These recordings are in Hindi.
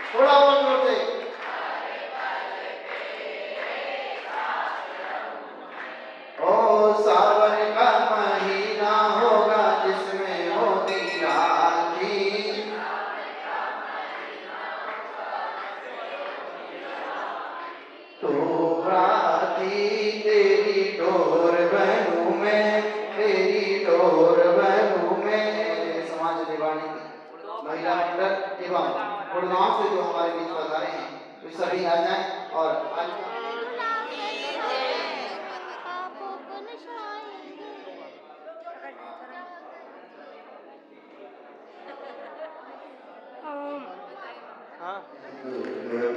थोड़ा और जोर से। ओ सावन का महीना होगा जिसमें होगी राखी, तो राखी तेरी डोर बनूं मैं, तेरी डोर बनूं मैं। समाज रेवाड़ी महिला मंडल एवं गुड़गांव से जो हमारे बीच पधारे हैं वे सभी आ जाएं और आज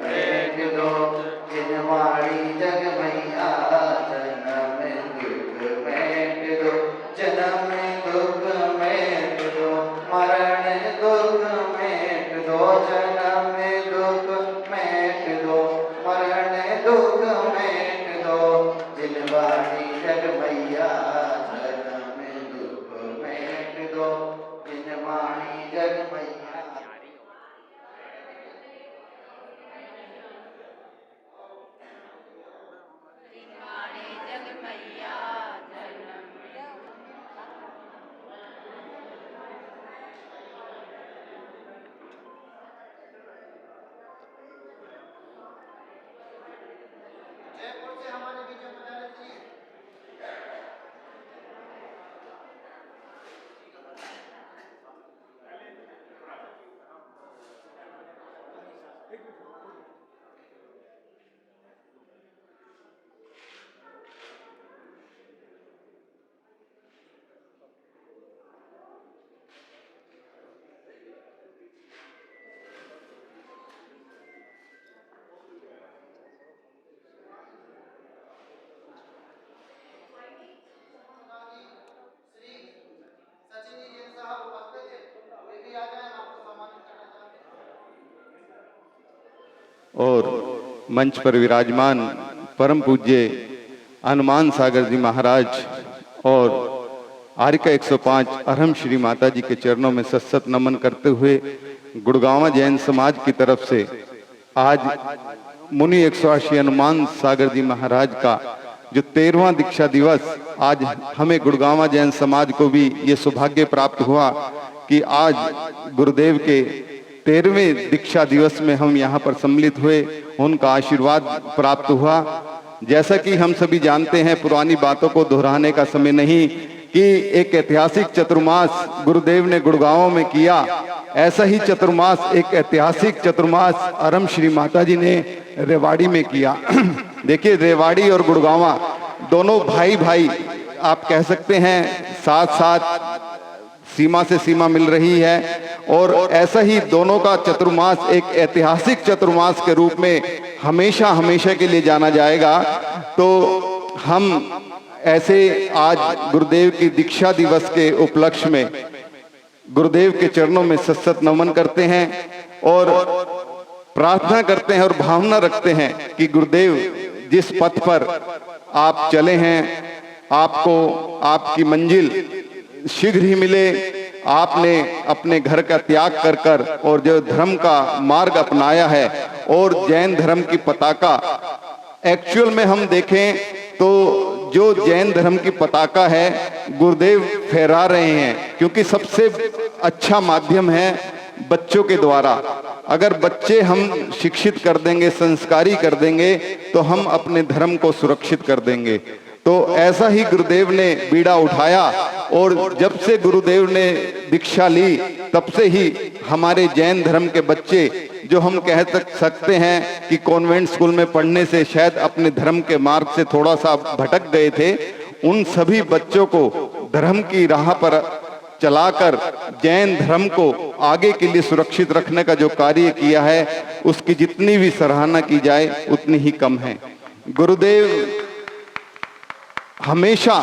बैठ दो जिनवाड़ी जग मैया, जन्म दुख बैठ दो, जन्म दुख बैठ दो, मरण दुख बैठ दो, जन्म दुख बैठ दो, मरण दुख बैठ दो, जिनवाड़ी जग मैया, जन्म दुख बैठ दो, जिनवाड़ी जग मैया। जयपुर से हमारे बीच में पधारे श्री सचिनी जी साहब उपस्थित हैं, वे भी आ जाएं, आपको सम्मानित करना चाहते हैं। और मंच पर विराजमान परम पूज्य हनुमान सागर जी महाराज और आर्यका 105 अरहम श्री माता जी के चरणों में सत्सत नमन करते हुए गुड़गांव जैन समाज की तरफ से आज मुनि 180 हनुमान सागर जी महाराज का जो 13वां दीक्षा दिवस, आज हमें गुड़गांव जैन समाज को भी ये सौभाग्य प्राप्त हुआ कि आज गुरुदेव के 13वें दीक्षा दिवस में हम यहाँ पर सम्मिलित हुए, उनका आशीर्वाद प्राप्त हुआ। जैसा कि हम सभी जानते हैं, पुरानी बातों को दोहराने का समय नहीं, कि एक ऐतिहासिक चतुर्मास गुरुदेव ने गुड़गांव में किया, ऐसा ही चतुर्मास, एक ऐतिहासिक चतुर्मास अरहम श्री माता जी ने रेवाड़ी में किया। देखिए, रेवाड़ी और गुड़गांव दोनों भाई भाई आप कह सकते हैं, साथ साथ सीमा से सीमा मिल रही है, और ऐसा ही दोनों का चतुर्मास एक ऐतिहासिक चतुर्मास के रूप में हमेशा हमेशा के लिए जाना जाएगा। तो हम ऐसे आज गुरुदेव की दीक्षा दिवस के उपलक्ष्य में गुरुदेव के चरणों में सत्सत नमन करते हैं और प्रार्थना करते हैं और भावना रखते हैं कि गुरुदेव जिस पथ पर आप चले हैं, आपको आपकी मंजिल शीघ्र ही मिले। आपने अपने घर का त्याग कर कर और जो धर्म का मार्ग अपनाया है, और जैन धर्म की पताका एक्चुअल में हम देखें तो जो जैन धर्म की पताका है गुरुदेव फहरा रहे हैं, क्योंकि सबसे अच्छा माध्यम है बच्चों के द्वारा। अगर बच्चे हम शिक्षित कर देंगे, संस्कारी कर देंगे, तो हम अपने धर्म को सुरक्षित कर देंगे। तो ऐसा ही गुरुदेव ने बीड़ा उठाया, और जब से गुरुदेव ने दीक्षा ली तब से ही हमारे जैन धर्म के बच्चे, जो हम कह सकते हैं कि कॉन्वेंट स्कूल में पढ़ने से शायद अपने धर्म के मार्ग से थोड़ा सा भटक गए थे, उन सभी बच्चों को धर्म की राह पर चलाकर जैन धर्म को आगे के लिए सुरक्षित रखने का जो कार्य किया है, उसकी जितनी भी सराहना की जाए उतनी ही कम है। गुरुदेव हमेशा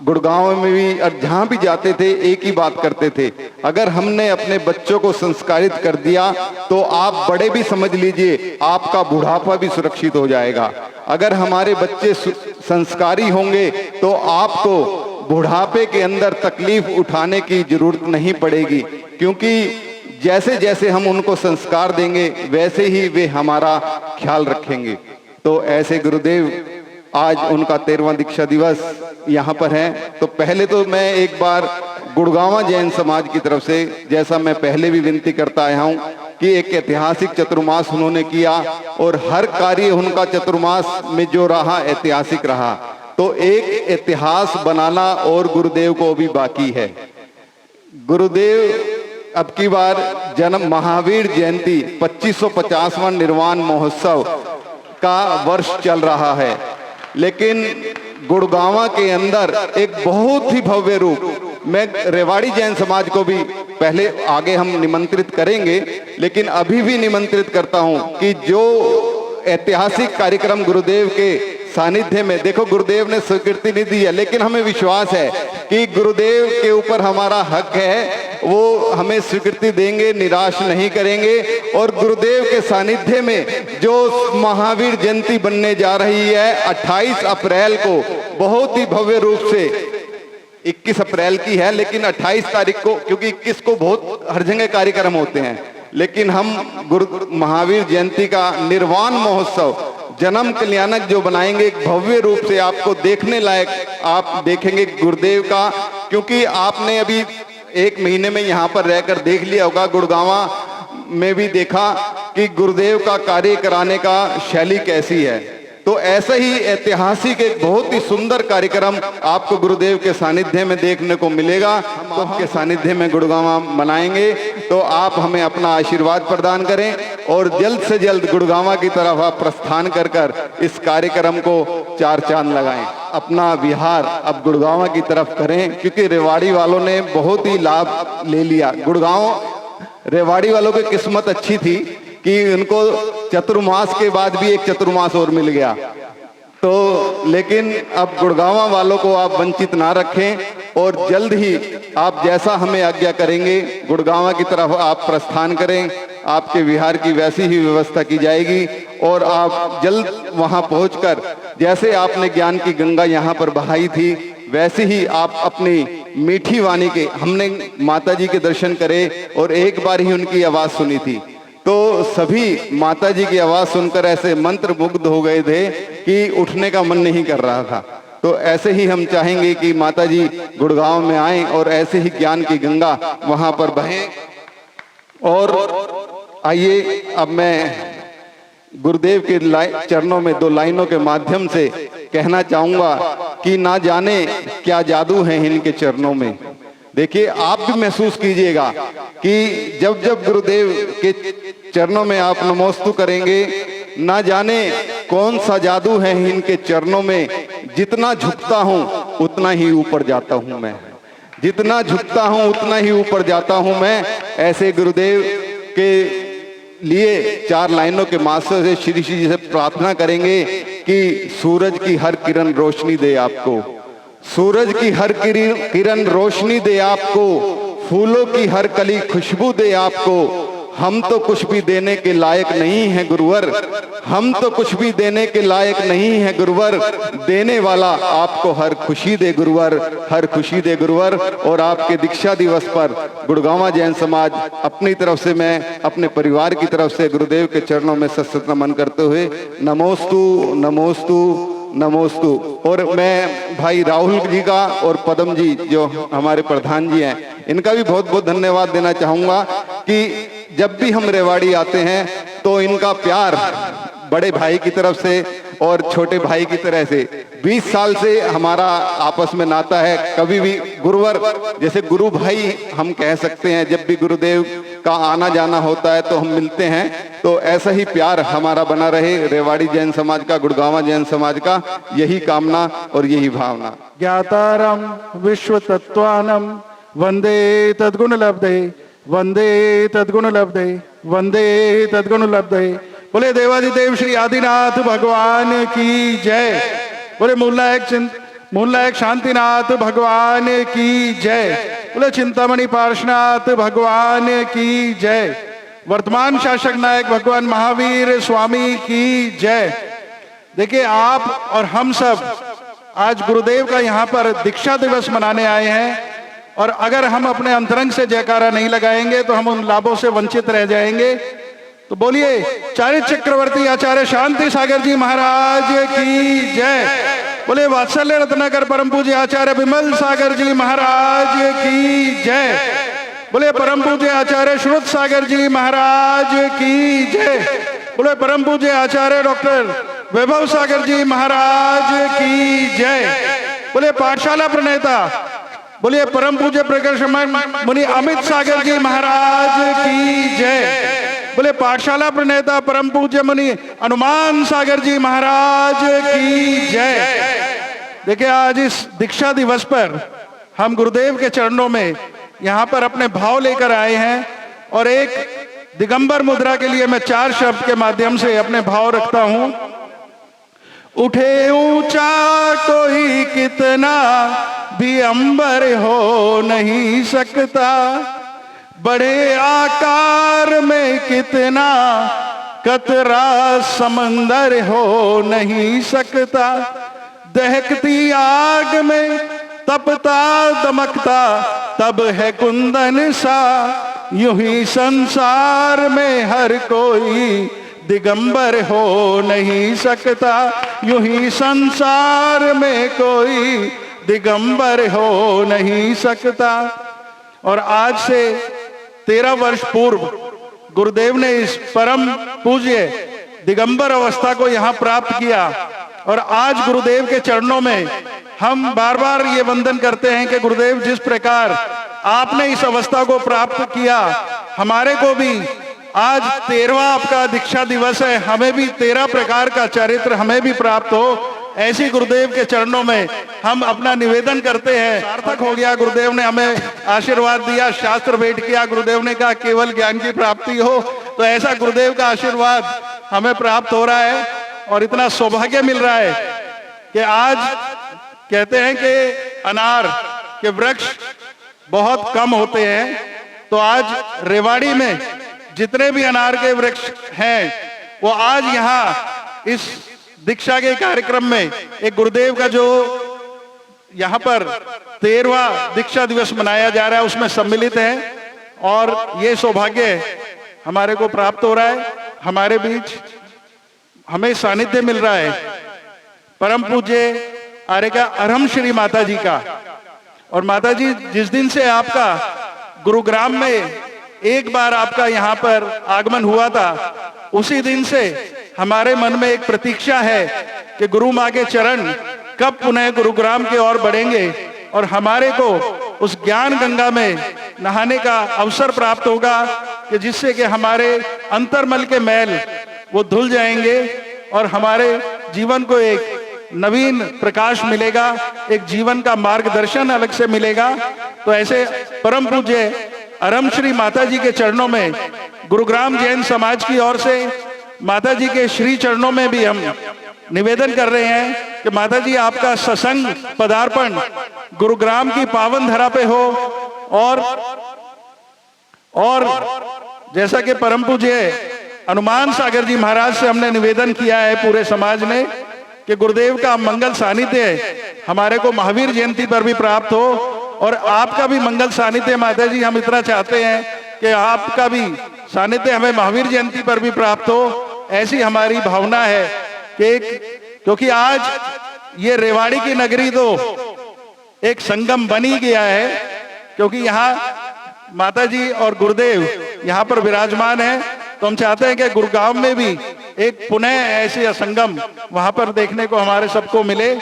गुड़गांव में भी और जहां भी जाते थे एक ही बात करते थे, अगर हमने अपने बच्चों को संस्कारित कर दिया तो आप बड़े भी समझ लीजिए आपका बुढ़ापा भी सुरक्षित हो जाएगा। अगर हमारे बच्चे संस्कारी होंगे तो आपको बुढ़ापे के अंदर तकलीफ उठाने की जरूरत नहीं पड़ेगी, क्योंकि जैसे जैसे हम उनको संस्कार देंगे वैसे ही वे हमारा ख्याल रखेंगे। तो ऐसे गुरुदेव आज उनका 13वां दीक्षा दिवस यहाँ पर है। तो पहले तो मैं एक बार गुड़गांव जैन समाज की तरफ से, जैसा मैं पहले भी विनती करता आया हूँ कि एक ऐतिहासिक चतुर्मास उन्होंने किया और हर कार्य उनका चतुर्मास में जो रहा ऐतिहासिक रहा, तो एक इतिहास बनाना और गुरुदेव को भी बाकी है। गुरुदेव अब की बार जन्म महावीर जयंती 2550वां निर्वाण महोत्सव का वर्ष चल रहा है, लेकिन गुड़गांव के अंदर एक बहुत ही भव्य रूप, मैं रेवाड़ी जैन समाज को भी पहले आगे हम निमंत्रित करेंगे, लेकिन अभी भी निमंत्रित करता हूं कि जो ऐतिहासिक कार्यक्रम गुरुदेव के सानिध्य में, देखो गुरुदेव ने स्वीकृति नहीं दी है, लेकिन हमें विश्वास है कि गुरुदेव के ऊपर हमारा हक है, वो हमें स्वीकृति देंगे, निराश नहीं करेंगे। और गुरुदेव के सानिध्य में जो महावीर जयंती बनने जा रही है 28 अप्रैल को बहुत ही भव्य रूप से, 21 अप्रैल की है लेकिन 28 तारीख को, क्योंकि 21 को बहुत हर जगह कार्यक्रम होते हैं, लेकिन हम गुरु महावीर जयंती का निर्वाण महोत्सव जन्म कल्याणक जो बनाएंगे एक भव्य रूप से, आपको देखने लायक आप देखेंगे गुरुदेव का। क्योंकि आपने अभी 1 महीने में यहाँ पर रहकर देख लिया होगा, गुड़गांव में भी देखा कि गुरुदेव का कार्य कराने का शैली कैसी है। तो ऐसा ही ऐतिहासिक एक बहुत ही सुंदर कार्यक्रम आपको गुरुदेव के सानिध्य में देखने को मिलेगा। तो आपके सानिध्य में गुड़गांव मनाएंगे, तो आप हमें अपना आशीर्वाद प्रदान करें और जल्द से जल्द गुड़गांव की तरफ आप प्रस्थान कर कर इस कार्यक्रम को 4 चांद लगाएं, अपना विहार अब गुड़गांव की तरफ करें, क्योंकि रेवाड़ी वालों ने बहुत ही लाभ ले लिया। गुड़गांव रेवाड़ी वालों की किस्मत अच्छी थी कि उनको चतुर्मास के बाद भी एक चतुर्मास और मिल गया, तो लेकिन अब गुड़गांव वालों को आप वंचित ना रखें और जल्द ही आप जैसा हमें आज्ञा करेंगे गुड़गांव की तरफ आप प्रस्थान करें, आपके विहार की वैसी ही व्यवस्था की जाएगी और आप जल्द वहां पहुंचकर जैसे आपने ज्ञान की गंगा यहाँ पर बहाई थी वैसे ही आप अपनी मीठी वाणी के, हमने माता जी के दर्शन करे और एक बार ही उनकी आवाज सुनी थी, तो सभी माता जी की आवाज सुनकर ऐसे मंत्र मुग्ध हो गए थे कि उठने का मन नहीं कर रहा था। तो ऐसे ही हम चाहेंगे कि माता जी गुड़गांव में आएं और ऐसे ही ज्ञान की गंगा वहां पर बहें। और आइए अब मैं गुरुदेव के चरणों में 2 लाइनों के माध्यम से कहना चाहूंगा कि ना जाने क्या जादू है इनके चरणों में। देखिए आप भी महसूस कीजिएगा कि जब जब गुरुदेव के चरणों में आप नमोस्तु करेंगे, ना जाने कौन सा जादू है इनके चरणों में। जितना झुकता हूं उतना ही ऊपर जाता हूं मैं, जितना झुकता हूं उतना ही ऊपर जाता हूं मैं। ऐसे गुरुदेव के लिए 4 लाइनों के माध्यम से श्री श्री जी से प्रार्थना करेंगे कि सूरज की हर किरण रोशनी दे आपको, सूरज की हर किरण रोशनी दे आपको, फूलों की हर कली खुशबू दे आपको। हम तो कुछ भी देने के लायक नहीं है गुरुवर, हम तो कुछ भी देने के लायक नहीं है गुरुवर, देने वाला आपको हर खुशी दे गुरुवर, हर खुशी दे गुरुवर। और आपके दीक्षा दिवस पर गुड़गांव जैन समाज अपनी तरफ से, मैं अपने परिवार की तरफ से गुरुदेव के चरणों में सशक्त नमन करते हुए नमोस्तु नमोस्तु नमोस्तु। और मैं भाई राहुल जी का और पदम जी जो हमारे प्रधान जी हैं, इनका भी बहुत बहुत धन्यवाद देना चाहूंगा कि जब भी हम रेवाड़ी आते हैं तो इनका प्यार बड़े भाई की तरफ से और छोटे भाई की तरह से 20 साल से हमारा आपस में नाता है। कभी भी गुरुवर जैसे गुरु भाई हम कह सकते हैं, जब भी गुरुदेव का आना जाना होता है तो हम मिलते हैं। तो ऐसा ही प्यार हमारा बना रहे रेवाड़ी जैन समाज का, गुड़गांव जैन समाज का, यही कामना और यही भावना। ज्ञातारम विश्व तत्वानम वंदे तद्गुण लब्धे, वंदे तद्गुण लब्धे, वंदे तद्गुण लब्धे। बोले देवाधिदेव श्री आदिनाथ भगवान की जय। बोले मूलनायक शांतिनाथ भगवान की जय। बोले चिंतामणि पार्श्वनाथ भगवान की जय। वर्तमान शासक नायक भगवान महावीर स्वामी की जय। देखिए आप और हम सब आज गुरुदेव का यहाँ पर दीक्षा दिवस मनाने आए हैं। और अगर हम अपने अंतरंग से जयकारा नहीं लगाएंगे तो हम उन लाभों से वंचित रह जाएंगे। तो बोलिए चारित्र चक्रवर्ती आचार्य शांति सागर जी महाराज की जय। बोले वात्सल्य रत्नाकर परम पूज्य आचार्य विमल सागर जी महाराज की जय। बोले परम पूज्य आचार्य श्रुत सागर जी महाराज की जय। बोले परम पूज्य आचार्य डॉक्टर वैभव सागर जी महाराज की जय। बोले पाठशाला प्रणेता बोलिए परम पूज्य प्रकर्ष मुनि अमित सागर जी महाराज की जय। बोले पाठशाला प्रणेता परम पूज्य मुनि हनुमान सागर जी महाराज की जय। देखिए आज इस दीक्षा दिवस पर हम गुरुदेव के चरणों में यहाँ पर अपने भाव लेकर आए हैं और एक दिगंबर मुद्रा के लिए मैं 4 शब्द के माध्यम से अपने भाव रखता हूं। उठे ऊंचा कोई कितना भी अंबर हो नहीं सकता, बड़े आकार में कितना कतरा समंदर हो नहीं सकता, दहकती आग में तपता दमकता तब है कुंदन सा, यूं ही संसार में हर कोई दिगंबर हो नहीं सकता, यूं ही संसार में कोई दिगंबर हो नहीं सकता। और आज से 13 वर्ष पूर्व गुरुदेव ने इस परम पूज्य दिगंबर अवस्था को यहाँ प्राप्त किया और आज गुरुदेव के चरणों में हम बार बार ये वंदन करते हैं कि गुरुदेव जिस प्रकार आपने इस अवस्था को प्राप्त किया, हमारे को भी आज 13वां आपका दीक्षा दिवस है, हमें भी 13 प्रकार का चरित्र हमें भी प्राप्त हो, ऐसी गुरुदेव के चरणों में हम अपना निवेदन करते हैं। सार्थक हो गया, गुरुदेव ने हमें आशीर्वाद दिया, शास्त्र भेंट किया, गुरुदेव ने कहा केवल ज्ञान की प्राप्ति हो, तो ऐसा गुरुदेव का आशीर्वाद हमें प्राप्त हो रहा है और इतना सौभाग्य मिल रहा है कि आज कहते हैं कि अनार के वृक्ष बहुत कम होते हैं, तो आज रेवाड़ी में जितने भी अनार के वृक्ष हैं वो आज यहाँ इस दीक्षा के कार्यक्रम में एक गुरुदेव का जो यहाँ पर 13वां दीक्षा दिवस मनाया जा रहा है उसमें सम्मिलित है और ये सौभाग्य हमारे को प्राप्त हो रहा है। हमारे बीच हमें सानिध्य मिल रहा है परम पूज्य आर्यका अरहम श्री माता जी का। और माता जी जिस दिन से आपका गुरुग्राम में एक बार आपका यहाँ पर आगमन हुआ था, उसी दिन से हमारे मन में एक प्रतीक्षा है कि गुरु माँ के चरण कब पुनः गुरुग्राम के ओर बढ़ेंगे और हमारे को उस ज्ञान गंगा में नहाने का अवसर प्राप्त होगा कि जिससे कि हमारे अंतर्मल के मैल वो धुल जाएंगे और हमारे जीवन को एक नवीन प्रकाश मिलेगा, एक जीवन का मार्गदर्शन अलग से मिलेगा। तो ऐसे परम पूज्य अरहम श्री माता जी के चरणों में गुरुग्राम जैन समाज की ओर से माता जी के श्री चरणों में भी हम निवेदन कर रहे हैं कि माता जी आपका सत्संग पदार्पण गुरुग्राम की पावन धरा पे हो और जैसा कि परम पूज्य हनुमान सागर जी महाराज से हमने निवेदन किया है पूरे समाज ने कि गुरुदेव का मंगल सानिध्य हमारे को महावीर जयंती पर भी प्राप्त हो और आपका भी मंगल सानिध्य माता जी हम इतना चाहते हैं कि आपका भी सानिध्य हमें महावीर जयंती पर भी प्राप्त हो, ऐसी हमारी भावना है कि क्योंकि आज ये रेवाड़ी की नगरी तो एक संगम बनी गया है, क्योंकि यहाँ माता जी और गुरुदेव यहाँ पर विराजमान है, तो हम चाहते हैं कि गुरुगांव में भी एक पुनः ऐसे संगम वहां पर देखने को हमारे सबको मिले।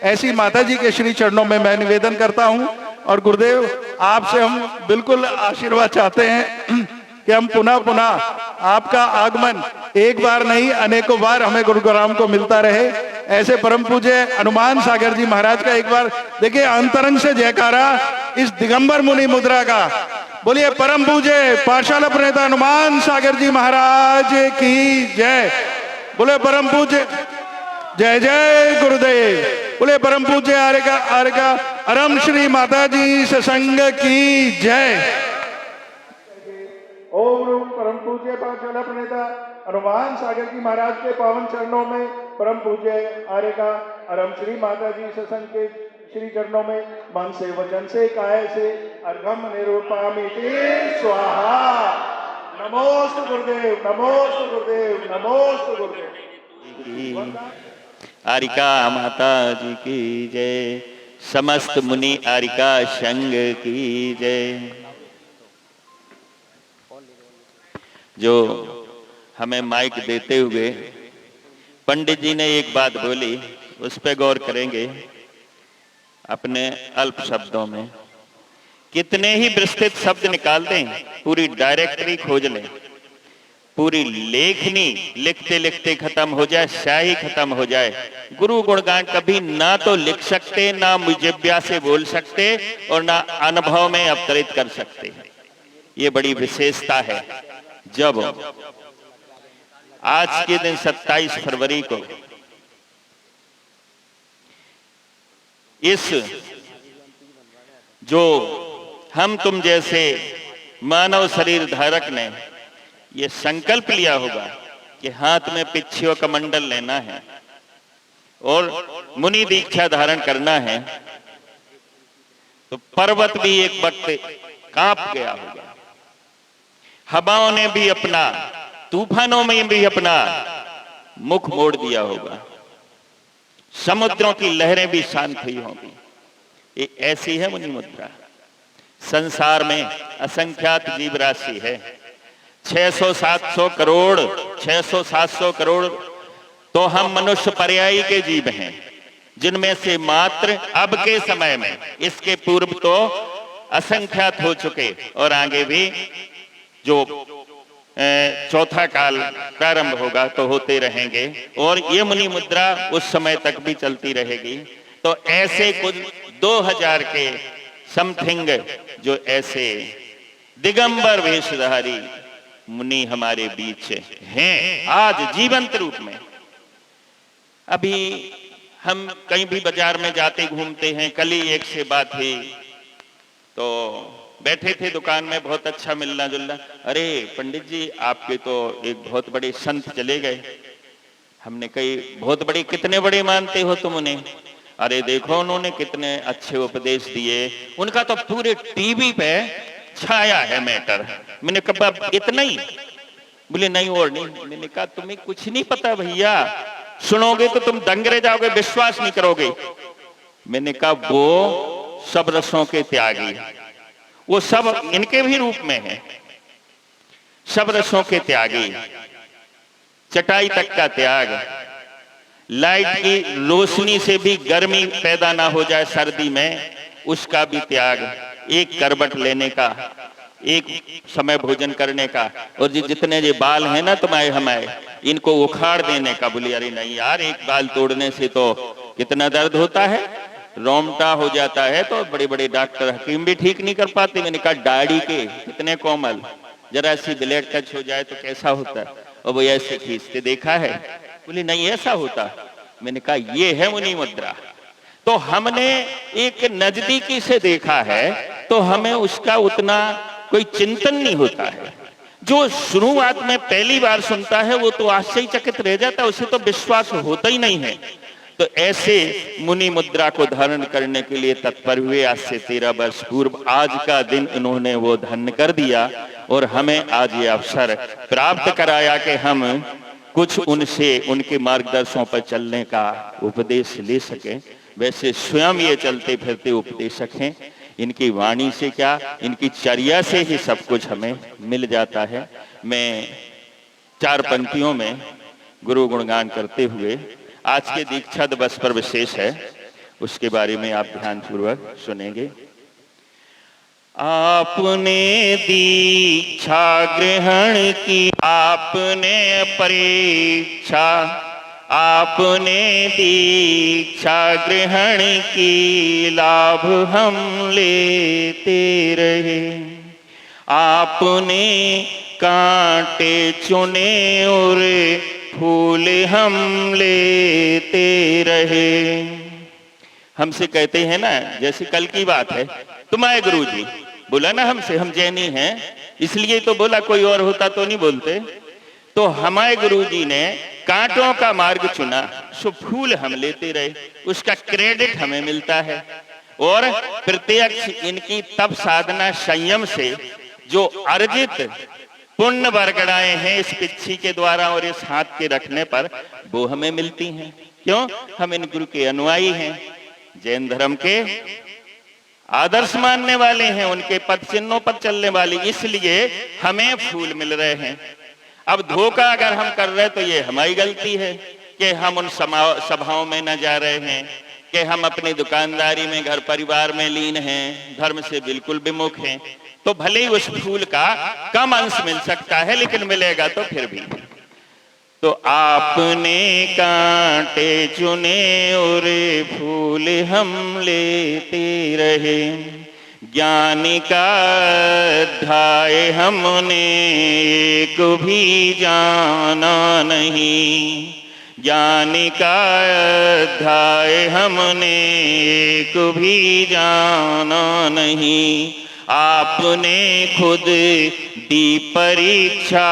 ऐसी माता जी के श्री चरणों में मैं निवेदन करता हूं और गुरुदेव आपसे हम बिल्कुल आशीर्वाद चाहते हैं कि हम पुनः पुनः आपका आगमन एक बार नहीं अनेकों बार हमें गुरुग्राम को मिलता रहे। ऐसे परम पूज्य हनुमान सागर जी महाराज का एक बार देखिए अंतरंग से जयकारा इस दिगंबर मुनि मुद्रा का। बोलिए परम पूज्य पाठशाला प्रणेता हनुमान सागर जी महाराज की जय। बोले परम पूज्य जय जय गुरुदेव। बोले परम पूज्य आर्यका अरहम श्री माता जी सत्संग की जय। ओम परम पूज्य पाठशाला प्रणेता हनुमान सागर जी महाराज के पावन चरणों में परम पूज्य आर्यका अरहम श्री माता जी सत्संग के श्री चरणों में मन से वचन से काया से अर्घम निरूपामि ते स्वाहा। नमोस्तु गुरुदेव, नमोस्तु गुरुदेव, नमोस्तु गुरुदेव। आरिका माता जी की जय, समस्त मुनि आरिका संघ की जय। जो हमें माइक देते हुए पंडित जी ने एक बात बोली, उस पर गौर करेंगे अपने अल्प शब्दों में। कितने ही विस्तृत शब्द निकाल दें, पूरी डायरेक्टरी खोज लें, पूरी लेखनी लिखते लिखते खत्म हो जाए, स्याही खत्म हो जाए, गुरु गुणगान कभी ना तो लिख सकते, ना मुजिब्या से बोल सकते और ना अनुभव में अवतरित कर सकते। ये बड़ी विशेषता है। जब आज के दिन 27 फरवरी को इस जो हम तुम जैसे मानव शरीर धारक ने ये संकल्प लिया होगा कि हाथ में पिच्छियों का मंडल लेना है और मुनि दीक्षा धारण करना है, तो पर्वत भी एक वक्त कांप गया होगा, हवाओं ने भी अपना, तूफानों में भी अपना मुख मोड़ दिया होगा, समुद्रों की लहरें भी शांत हुई होंगी। ये ऐसी है मुनि मुद्रा। संसार में असंख्यात जीव राशि है, 600-700 करोड़, 600-700 करोड़ तो हम मनुष्य पर्यायी के जीव हैं, जिनमें से मात्र अब के समय में, इसके पूर्व तो असंख्यात हो चुके और आगे भी जो चौथा काल प्रारंभ होगा तो होते रहेंगे, और ये मुनि मुद्रा उस समय तक भी चलती रहेगी। तो ऐसे कुछ 2000 के समथिंग जो ऐसे दिगंबर वेशधारी मुनि हमारे बीच हैं आज जीवंत रूप में। अभी हम कहीं भी बाजार में जाते घूमते हैं, कल ही एक से बात हुई, तो बैठे थे दुकान में, बहुत अच्छा मिलना जुलना, अरे पंडित जी आपके तो एक बहुत बड़े संत चले गए। हमने कही बहुत बड़े, कितने बड़े मानते हो तुम उन्हें? अरे देखो उन्होंने कितने अच्छे उपदेश दिए, उनका तो पूरे टीवी पे छाया है मैटर। मैंने कहा इतना ही? बोले नहीं और नहीं। मैंने कहा तुम्हें कुछ नहीं पता भैया, सुनोगे तो तुम दंग रह जाओगे, विश्वास नहीं करोगे। मैंने कहा वो सब रसों के त्यागी, वो सब इनके भी रूप में है, सब रसों के त्यागी, चटाई तक का त्याग, लाइट की रोशनी से भी गर्मी पैदा ना हो जाए सर्दी में, उसका भी त्याग, एक करवट लेने का, एक समय भोजन करने का, और जितने ये बाल हैं ना तुम्हारे हमारे, इनको उखाड़ देने का। बोली अरे नहीं यार, एक बाल तोड़ने से तो कितना दर्द होता है, रोमटा हो जाता है, तो बड़े बड़े डॉक्टर हकीम भी ठीक नहीं कर पाते। मैंने कहा दाढ़ी के कितने कोमल, जरा सी ब्लेड टच हो जाए तो कैसा होता है, और वो ऐसे खींचते देखा है? बोले नहीं ऐसा होता। मैंने कहा ये है मुनि मुद्रा। तो हमने एक नजदीकी से देखा है, तो हमें उसका उतना कोई चिंतन नहीं होता है। जो शुरुआत में पहली बार सुनता है वो तो आश्चर्यचकित रह जाता है, उसे तो विश्वास होता ही नहीं है। तो ऐसे मुनि मुद्रा को धारण करने के लिए तत्पर हुए। आज से 13 वर्ष पूर्व आज का दिन इन्होंने वो धन्य कर दिया, और हमें आज ये अवसर प्राप्त कराया कि हम कुछ उनसे, उनके मार्गदर्शनों पर चलने का उपदेश ले सकें। वैसे स्वयं ये चलते फिरते उपदेशक हैं, इनकी वाणी से क्या, इनकी चर्या से ही सब कुछ हमें मिल जाता है। मैं 4 पंक्तियों में गुरु गुणगान करते हुए, आज के दीक्षा दिवस पर विशेष है, उसके बारे में आप ध्यान पूर्वक सुनेंगे। आपने दीक्षा ग्रहण की, आपने परीक्षा, आपने दीक्षा ग्रहण की, लाभ हम लेते रहे। आपने कांटे चुने और फूल हम लेते रहे। हमसे कहते हैं ना, जैसे कल की बात है, तुम्हारे गुरुजी बोला ना हमसे, हम जैनी हैं इसलिए तो बोला, कोई और होता तो नहीं बोलते। तो हमारे गुरुजी ने कांटों का मार्ग चुना, सो फूल हम लेते रहे, उसका क्रेडिट हमें मिलता है। और प्रत्यक्ष इनकी तप साधना संयम से जो अर्जित पुण्य बरगड़ाए हैं इस पिच्छी के द्वारा और इस हाथ के रखने पर, वो हमें मिलती हैं। क्यों? हम इन गुरु के अनुयायी हैं, जैन धर्म के आदर्श मानने वाले हैं, उनके पद चिन्हों पर चलने वाले, इसलिए हमें फूल मिल रहे हैं। अब धोखा अगर हम कर रहे हैं तो ये हमारी गलती है कि हम उन सभाओं में न जा रहे हैं, कि हम अपनी दुकानदारी में, घर परिवार में लीन हैं, धर्म से बिल्कुल विमुख हैं। तो भले ही उस फूल का कम अंश मिल सकता है, लेकिन मिलेगा तो फिर भी। तो आपने कांटे चुने और फूल हम लेते रहे, ज्ञानी का अध्याय हमने एक भी जाना नहीं, ज्ञानी का अध्याय हमने एक भी जाना नहीं। आपने खुद दी परीक्षा,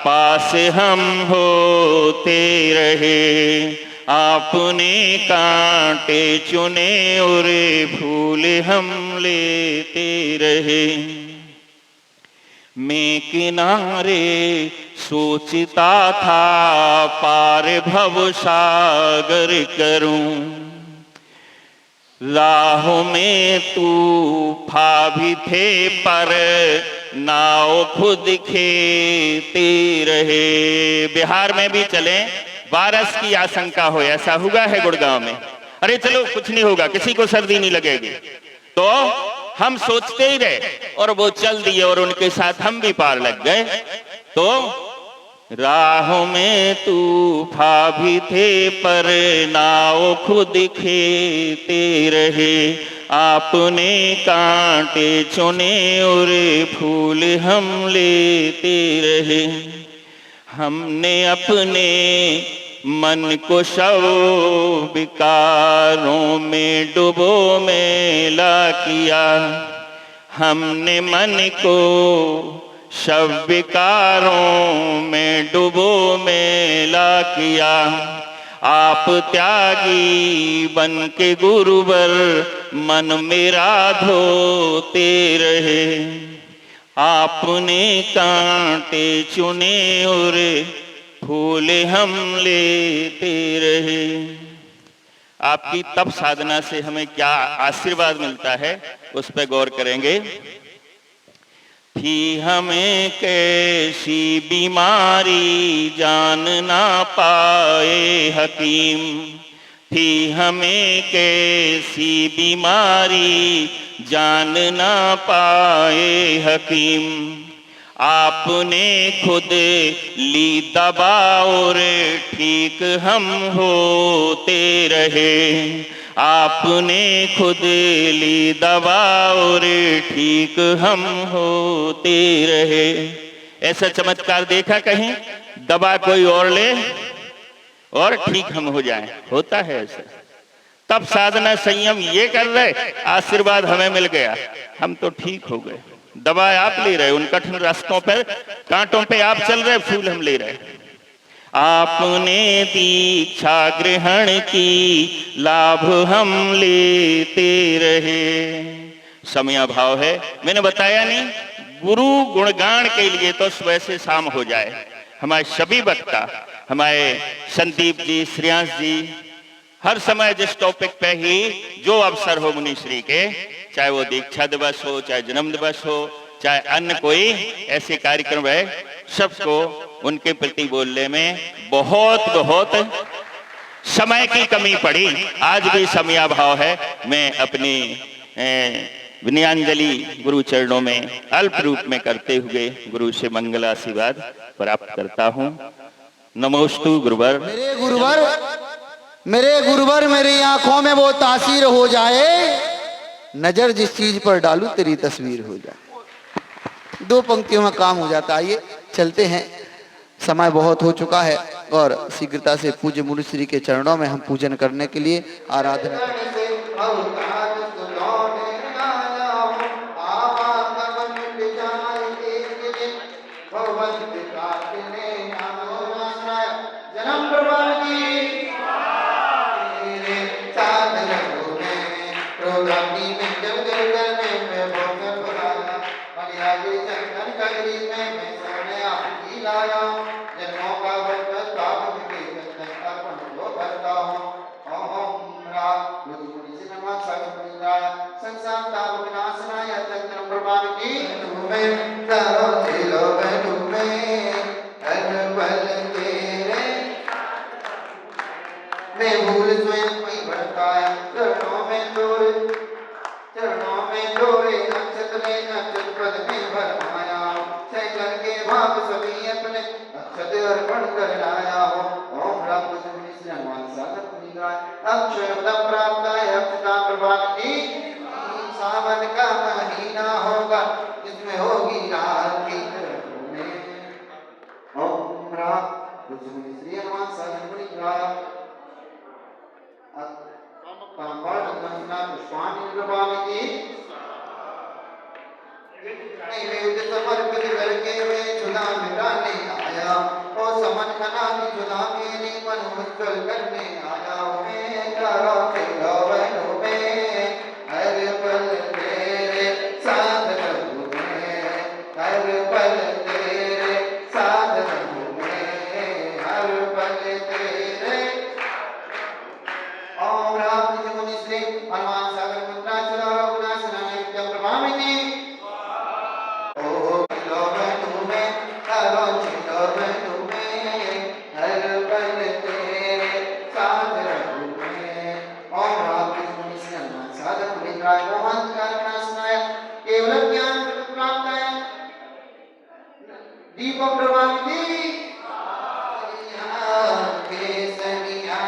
पास हम होते रहे, आपने कांटे चुने और फूल हम लेते रहे। मैं किनारे सोचता था पार भव सागर करूं, राहों में तूफान भी थे पर नाव खुद खेते रहे। बिहार में भी चले, बारिश की आशंका हो, ऐसा हुआ है गुड़गांव में। अरे चलो कुछ नहीं होगा, किसी को सर्दी नहीं लगेगी, तो हम सोचते ही रहे और वो चल दिए और उनके साथ हम भी पार लग गए। तो राहों में तूफान भी थे पर नाव खुद खेते रहे, आपने कांटे चुने और फूल हम लेते रहे। हमने अपने मन को शव विकारों में डुबो मेला किया, हमने मन को शव विकारों में डुबो मेला किया। आप त्यागी बन के गुरुवर मन मेरा धोते रहे, आपने कांटे चुने और फूल हम लेते रहे। आपकी तप साधना से हमें क्या आशीर्वाद मिलता है उस पर गौर करेंगे। थी हमें कैसी बीमारी जान ना पाए हकीम, थी हमें कैसी बीमारी जान ना पाए हकीम, आपने खुद ली दवा और ठीक हम होते रहे, आपने खुद ली दवा और ठीक हम होते रहे। ऐसा चमत्कार देखा कहीं? दवा कोई और ले और ठीक हम हो जाएं, होता है ऐसा? तब साधना संयम ये कर रहे, आशीर्वाद हमें मिल गया, हम तो ठीक हो गए। दवा आप ले रहे, उन कठिन रास्तों पर, कांटों पे आप चल रहे, फूल हम ले रहे। आपने दीक्षा ग्रहण की, लाभ हम लेते रहे। समय भाव है, मैंने बताया नहीं, गुरु गुणगान के लिए तो सुबह से शाम हो जाए। हमारे सभी वक्ता, हमारे संदीप जी, श्रेयांश जी, हर समय जिस टॉपिक पे ही जो अवसर हो मुनिश्री के, चाहे वो दीक्षा दिवस हो, चाहे जन्म दिवस हो, चाहे अन्य कोई ऐसे कार्यक्रम है, सबको उनके प्रति बोलने में बहुत बहुत समय की कमी पड़ी। आज भी समयाभाव है। मैं अपनी विनयाञ्जलि गुरु चरणों में अल्प रूप में करते हुए गुरु से मंगल आशीर्वाद प्राप्त करता हूँ। नमोस्तु गुरुवर। मेरे गुरुवर मेरी आंखों में वो तासीर हो जाए, नजर जिस चीज पर डालूं तेरी तस्वीर हो जाए। दो पंक्तियों में काम हो जाता है। आइए चलते हैं, समय बहुत हो चुका है और शीघ्रता से पूज्य मुनिश्री के चरणों में हम पूजन करने के लिए आराधना जन्म मैं भूल स्वयं कोई भटकाया, चरणों में डोरे नक्षत पद में भरमाया, क्षय करके भाग सभी अपने अक्षत अर्पण कर लाया हो। ओम राम कृष्ण श्री हनुमान सागर पुनीराय अक्षरम प्राप्त है अक्षता प्रभावती। सावन का महीना होगा जिसमें होगी रात की तरह में। ओम राम कृष्ण श्री हनुमान सागर पुनीराय पुष्पाणि नैवेद्य समर्पित करके मैं चुना मिटाने आया, और समन खना की चुना मेरी मन मुश्किल करने आया। मैं करो खिलौनों में हर पल तेरे साथ रहूं मैं, हर पल तेरे साथ रहूं मैं, हर पल तेरे। ओम राम कृष्ण मुनि श्री हनुमान सागर पुत्राचला रघुनाथनाय नित्यं प्रभामिनी। केवल ज्ञान प्राप्त है दीप प्रभाविती। केसरिया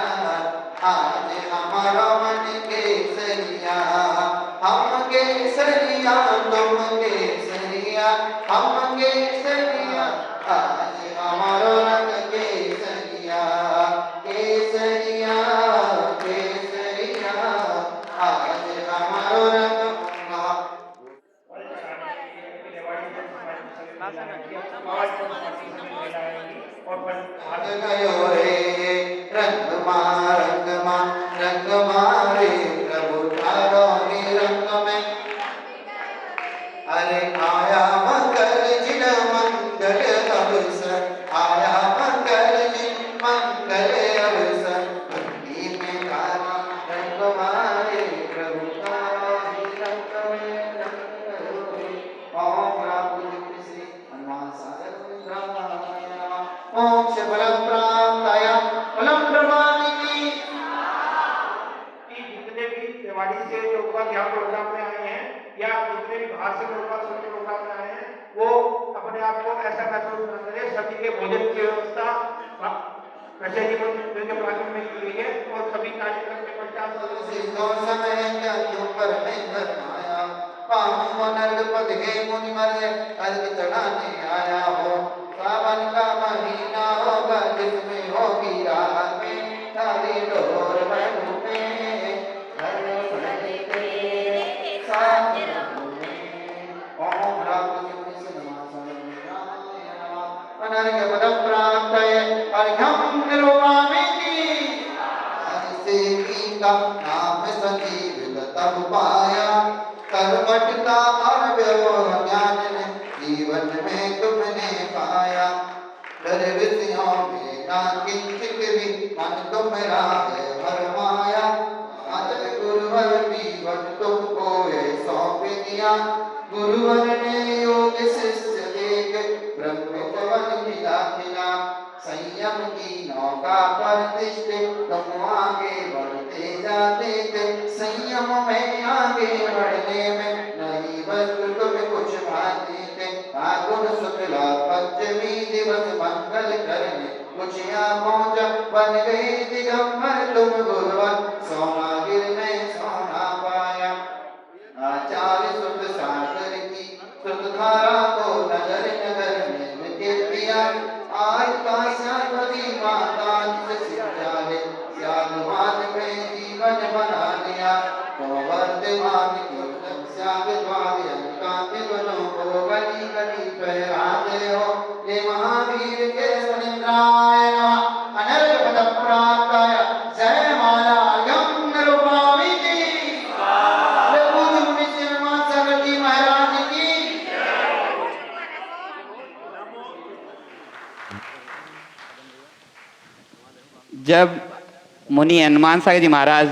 आज हमारा मन केसरिया, हम केसरिया तुम केसरिया, हम केसरिया आज हमारा रंग केसरिया। केसरिया केसरिया आज हमारा रंग। रंग मारे प्रभु ठारो रंग में। अरे आया मंगल जिन मंगल अवसर, आया मंगल जिन मंगल अवसर, भक्ति में तारा रंग मारे प्रभु ठारो रंग में। ओम राम कृष्ण श्री हनुमान सागर पुनीराय मोक्ष फलम प्राप्ताय फलम प्रमाणिति। जितने भी रेवाड़ी से लोग यहाँ प्रोग्राम में आए हैं या जितने भी बाहर से लोग प्रोग्राम में आए हैं, वो अपने आप को ऐसा महसूस न करें। सभी के भोजन की व्यवस्था वैसे ही मंदिर के प्रांगण में की गई है, और सभी कार्यक्रम के पश्चात मुनि मरे अर्घ चढ़ाने आया हो। सावन का महीना होगा जिसमें होगी रात में तारी डोर बनूं मैं, हर पल तेरे साथ रहूं मैं। ओम राम कृष्ण श्री हनुमान सागर पुनीराय अनर्घ्य पदं प्राप्त है अर्घ्यं निरूपयामि। ऐसे का नाम संजीवित तब पाया, कर्मठ का और ज्ञान ने जीवन में तुमने पाया। डर विषयों में ना किंचित भी मन तुम्हारा है भरमाया। आदर गुरुवर जीवन तुमको ये सौंप दिया, गुरुवर ने योग शिष्य देख ब्रह्म पवन खिला। संयम की नौका पर तिष्ठे तुम आगे बढ़ते जाते थे, संयम में आगे बढ़ने में नहीं बस तुम कुछ भाते थे। फागुन शुक्ला पंचमी दिवस मंगल करने कुचिया पहुंचा, बन गई दिगंबर तुम गुरुवर, सोनागिर में सोना पाया। आचार्य सुत सागर की सुतधारा को नगर नगर में विदित किया। आज का श्यामती माता जिस सिंचाले श्यामवान में जीवन बना लिया। तो वर्तमान की श्याम द्वारे कांति बनों को गली गली फहराते हो। ये महावीर के सुनिंद्राय नमः अनर्घ्य पद प्राप्ताय जय माला यम निरूपयामि। प्रभु मुनि श्री हनुमान सागर जी महाराज की। जब मुनि हनुमान सागर जी महाराज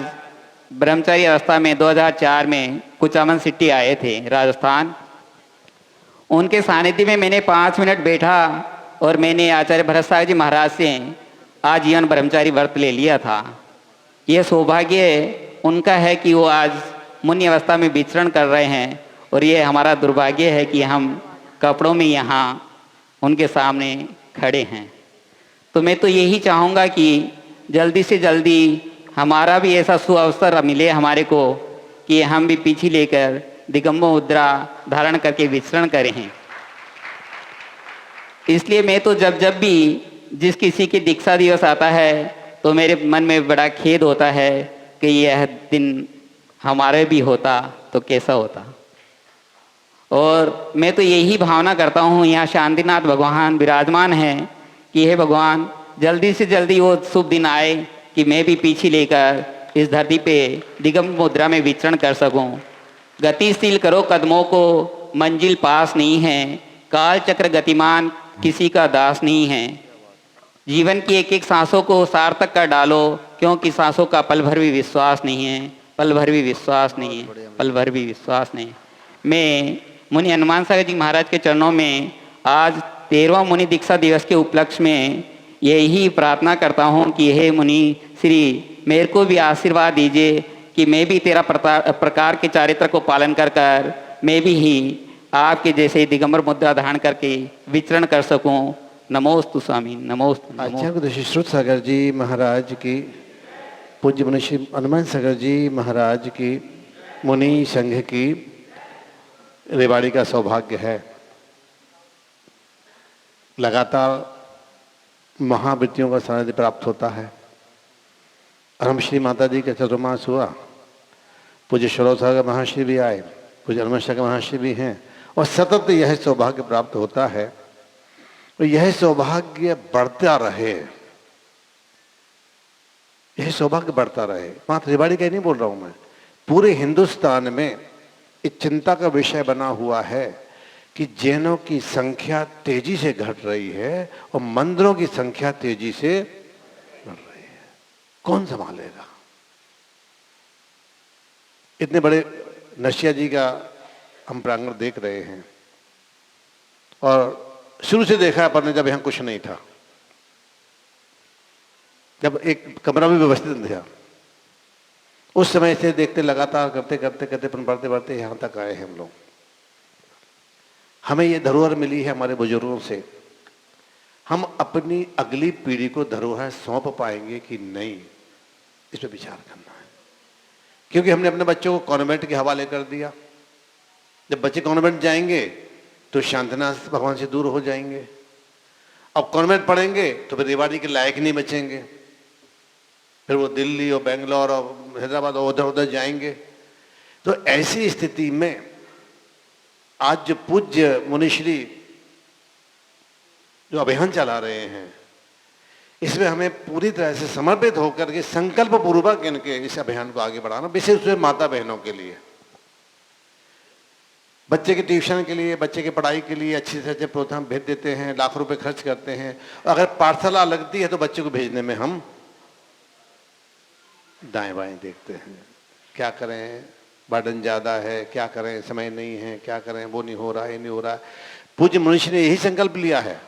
ब्रह्मचारी अवस्था में 2004 में कुचामन सिटी आए थे राजस्थान, उनके सानिध्य में मैंने 5 मिनट बैठा और मैंने आचार्य भरत सागर जी महाराज से आजीवन ब्रह्मचारी व्रत ले लिया था। ये सौभाग्य उनका है कि वो आज मुनि अवस्था में विचरण कर रहे हैं, और ये हमारा दुर्भाग्य है कि हम कपड़ों में यहाँ उनके सामने खड़े हैं। तो मैं तो यही चाहूँगा कि जल्दी से जल्दी हमारा भी ऐसा सुअवसर मिले हमारे को कि हम भी पीछे लेकर दिगंबर मुद्रा धारण करके विचरण करें हैं। इसलिए मैं तो जब जब भी जिस किसी की दीक्षा दिवस आता है तो मेरे मन में बड़ा खेद होता है कि यह दिन हमारे भी होता तो कैसा होता। और मैं तो यही भावना करता हूँ, यहाँ शांतिनाथ भगवान विराजमान हैं कि हे भगवान जल्दी से जल्दी वो शुभ दिन आए कि मैं भी पीछे लेकर इस धरती पे दिगंबर मुद्रा में विचरण कर सकूं। गतिशील करो कदमों को, मंजिल पास नहीं है, काल चक्र गतिमान किसी का दास नहीं है। जीवन की एक एक सांसों को सार्थक कर डालो, क्योंकि सांसों का पल भर भी विश्वास नहीं है, पल भर भी विश्वास नहीं है, पल भर भी विश्वास नहीं। मैं मुनि हनुमान सागर जी महाराज के चरणों में आज 13वां मुनि दीक्षा दिवस के उपलक्ष्य में यही प्रार्थना करता हूँ कि हे मुनि श्री मेरे को भी आशीर्वाद दीजिए कि मैं भी तेरा प्रकार के चारित्र को पालन कर कर मैं भी ही आपके जैसे दिगंबर मुद्रा धारण करके विचरण कर सकूं। नमोस्तु स्वामी, नमोस्तु। आचार्य श्रुत सागर जी महाराज की, पूज्य मुनि श्री हनुमान सागर जी महाराज की, मुनि संघ की रेवाड़ी का सौभाग्य है। लगातार महावृत्तियों का सानिध्य प्राप्त होता है। और हम श्री माता जी का चतुर्मास हुआ, पूज्य श्रोत सागर महर्षि भी आए, पूज्य हनुमान सागर महर्षि भी हैं, और सतत यह सौभाग्य प्राप्त होता है। तो यह सौभाग्य बढ़ता रहे, यह सौभाग्य बढ़ता रहे। मात्र रेवाड़ी का नहीं बोल रहा हूं मैं, पूरे हिंदुस्तान में एक चिंता का विषय बना हुआ है कि जैनों की संख्या तेजी से घट रही है और मंदिरों की संख्या तेजी से बढ़ रही है। कौन संभालेगा? इतने बड़े नशिया जी का हम प्रांगण देख रहे हैं, और शुरू से देखा अपन ने जब यहाँ कुछ नहीं था, जब एक कमरा भी व्यवस्थित नहीं था, उस समय से देखते लगातार करते करते करते अपन बढ़ते बढ़ते यहाँ तक आए हैं हम लोग। हमें ये धरोहर मिली है हमारे बुजुर्गों से। हम अपनी अगली पीढ़ी को धरोहर सौंप पाएंगे कि नहीं, इस पर विचार करना है। क्योंकि हमने अपने बच्चों को कॉन्वेंट के हवाले कर दिया। जब बच्चे कॉन्वेंट जाएंगे तो शांतिनाथ भगवान से दूर हो जाएंगे। अब कॉन्वेंट पढ़ेंगे तो फिर रेवाड़ी के लायक नहीं बचेंगे, फिर वो दिल्ली और बेंगलोर और हैदराबाद और उधर उधर जाएंगे। तो ऐसी स्थिति में आज जो पूज्य मुनिश्री जो अभियान चला रहे हैं, इसमें हमें पूरी तरह से समर्पित होकर के संकल्प पूर्वक इनके इस अभियान को आगे बढ़ाना, विशेष रूप से माता बहनों के लिए, बच्चे के ट्यूशन के लिए, बच्चे की पढ़ाई के लिए अच्छे से अच्छे प्रोत्साहन भेज देते हैं, लाखों रुपए खर्च करते हैं। और अगर पाठशाला लगती है तो बच्चे को भेजने में हम दाएं बाएं देखते हैं, क्या करें, बर्डन ज़्यादा है, क्या करें, समय नहीं है, क्या करें, वो नहीं हो रहा है, ये नहीं हो रहा है। पूज्य मनुष्य ने यही संकल्प लिया है।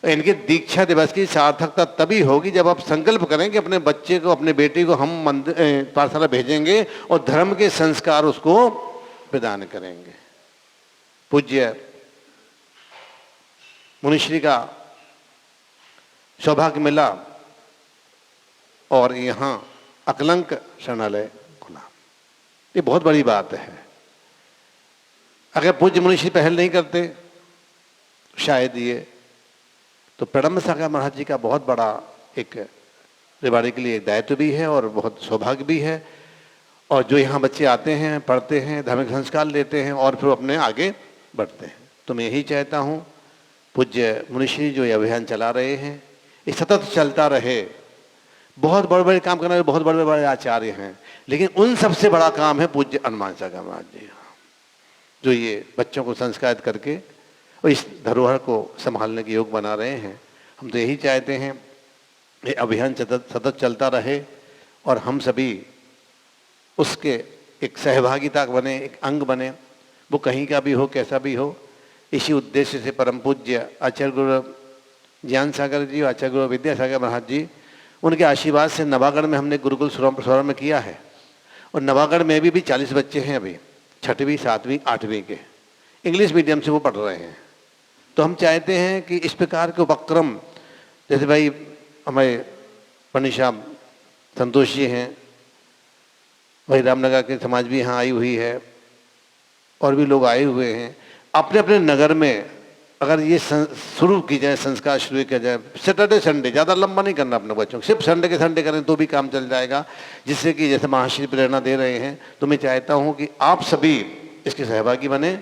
इनके दीक्षा दिवस की सार्थकता तभी होगी जब आप संकल्प करें कि अपने बच्चे को, अपने बेटे को हम मंदिर पाठशाला भेजेंगे और धर्म के संस्कार उसको प्रदान करेंगे। पूज्य मुनिश्री का सौभाग्य मिला और यहाँ अकलंक शरणालय खुला, ये बहुत बड़ी बात है। अगर पूज्य मुनिश्री पहल नहीं करते शायद ये तो प्रणम्ब सागर महाराज जी का बहुत बड़ा एक रेवाड़ी के लिए एक दायित्व भी है और बहुत सौभाग्य भी है। और जो यहाँ बच्चे आते हैं, पढ़ते हैं, धार्मिक संस्कार लेते हैं और फिर अपने आगे बढ़ते हैं। तो मैं यही चाहता हूँ पूज्य मुनिश्री जो ये अभियान चला रहे हैं ये सतत चलता रहे। बहुत बड़े बड़े काम करने वाले बहुत बड़े बड़े आचार्य हैं, लेकिन उन सबसे बड़ा काम है पूज्य हनुमान सागर महाराज जी, जो ये बच्चों को संस्कारित करके और इस धरोहर को संभालने के योग बना रहे हैं। हम तो यही चाहते हैं ये अभियान सतत चलता रहे और हम सभी उसके एक सहभागिता बने, एक अंग बने, वो कहीं का भी हो, कैसा भी हो। इसी उद्देश्य से परम पूज्य आचार्य गुरु ज्ञान सागर जी और आचार्य गुरु विद्यासागर महाराज जी उनके आशीर्वाद से नवागढ़ में हमने गुरुकुल स्वरम में किया है, और नवागढ़ में भी 40 बच्चे हैं अभी 6वीं 7वीं 8वीं के, इंग्लिश मीडियम से वो पढ़ रहे हैं। तो हम चाहते हैं कि इस प्रकार के उपक्रम, जैसे भाई हमारे पंडित साहब संतोष जी हैं, वही रामनगर के समाज भी यहाँ आई हुई है, और भी लोग आए हुए हैं। अपने अपने नगर में अगर ये शुरू की जाए, संस्कार शुरू किया जाए, सैटरडे संडे, ज़्यादा लंबा नहीं करना अपने बच्चों को, सिर्फ संडे के संडे करें तो भी काम चल जाएगा, जिससे कि जैसे महाश्री प्रेरणा दे रहे हैं, तो मैं चाहता हूँ कि आप सभी इसके सहभागी बने।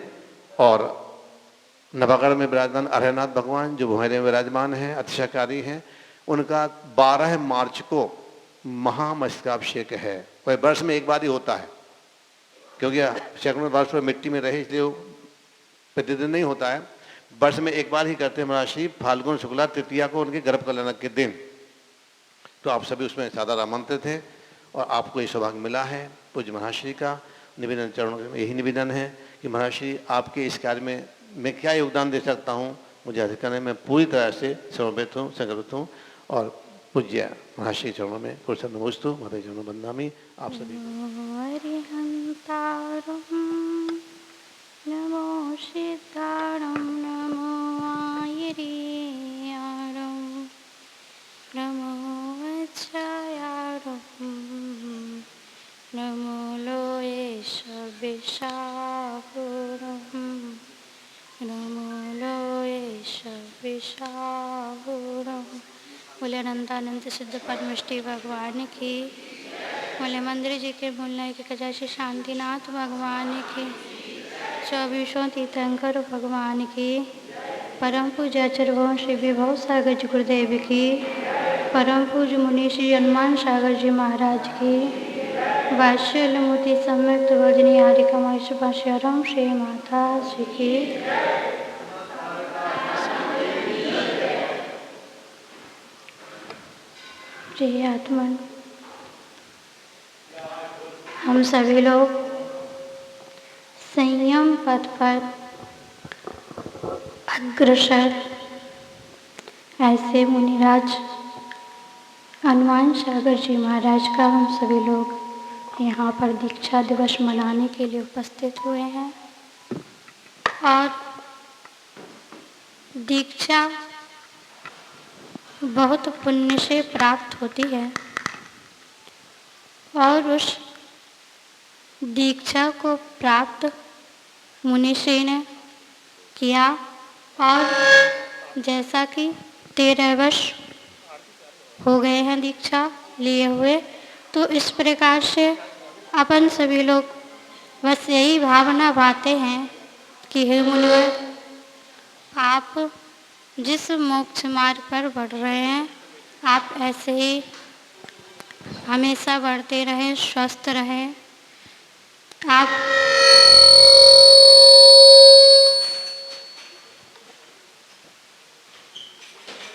और नवागढ़ में विराजमान अरहनाथ भगवान जो भुमेरे में विराजमान हैं, अतिशयकारी हैं, उनका 12 मार्च को महामस्तकाभिषेक है। वह वर्ष में एक बार ही होता है, क्योंकि सैकड़ों वर्ष में मिट्टी में रहे, इसलिए प्रतिदिन नहीं होता है, वर्ष में एक बार ही करते हैं महाश्री, फाल्गुन शुक्ला तृतीया को उनके गर्भ कल्याण के दिन। तो आप सभी उसमें सादर आमंत्रित थे और आपको ये सौभाग्य मिला है। पूज्य महाश्री का निवेदन चरणों में यही निवेदन है कि महाश्री आपके इस कार्य में मैं क्या योगदान दे सकता हूँ, मुझे अधिक करने में पूरी तरह से समर्पित हूँ, संकल्पित हूँ। और पूज्य महाश्री चरणों में कुशल नमोस्तु, माता चरणों बंदामी। आप सभी नमो सिद्धारं नमो आयर्यारं नमो वत्सयारं नमो लोयेश विशाहुरं नमो लोयेश विशाहुरं। बोले अनंतानंद सिद्ध परमेष्टि भगवान की, बोले मंदिर जी के बोलने के कजाशी शांतिनाथ भगवान की, 24 तीर्थंकर भगवान की, परम पूज्य आचार्य श्री विभव सागर जी गुरुदेव की, परम पूज्य मुनि श्री हनुमान सागर जी महाराज की, वात्सल्य मूर्ति सम्यक्त भजनी हारिका महेश्वरम श्री माता जी की। प्रिय आत्मन, हम सभी लोग संयम पथ पर अग्रसर ऐसे मुनिराज हनुमान सागर जी महाराज का हम सभी लोग यहाँ पर दीक्षा दिवस मनाने के लिए उपस्थित हुए हैं। और दीक्षा बहुत पुण्य से प्राप्त होती है, और उस दीक्षा को प्राप्त मुनिश्री ने किया, और जैसा कि 13 वर्ष हो गए हैं दीक्षा लिए हुए, तो इस प्रकार से अपन सभी लोग बस यही भावना भाते हैं कि हे मुनिवर, आप जिस मोक्ष मार्ग पर बढ़ रहे हैं, आप ऐसे ही हमेशा बढ़ते रहें, स्वस्थ रहें। आप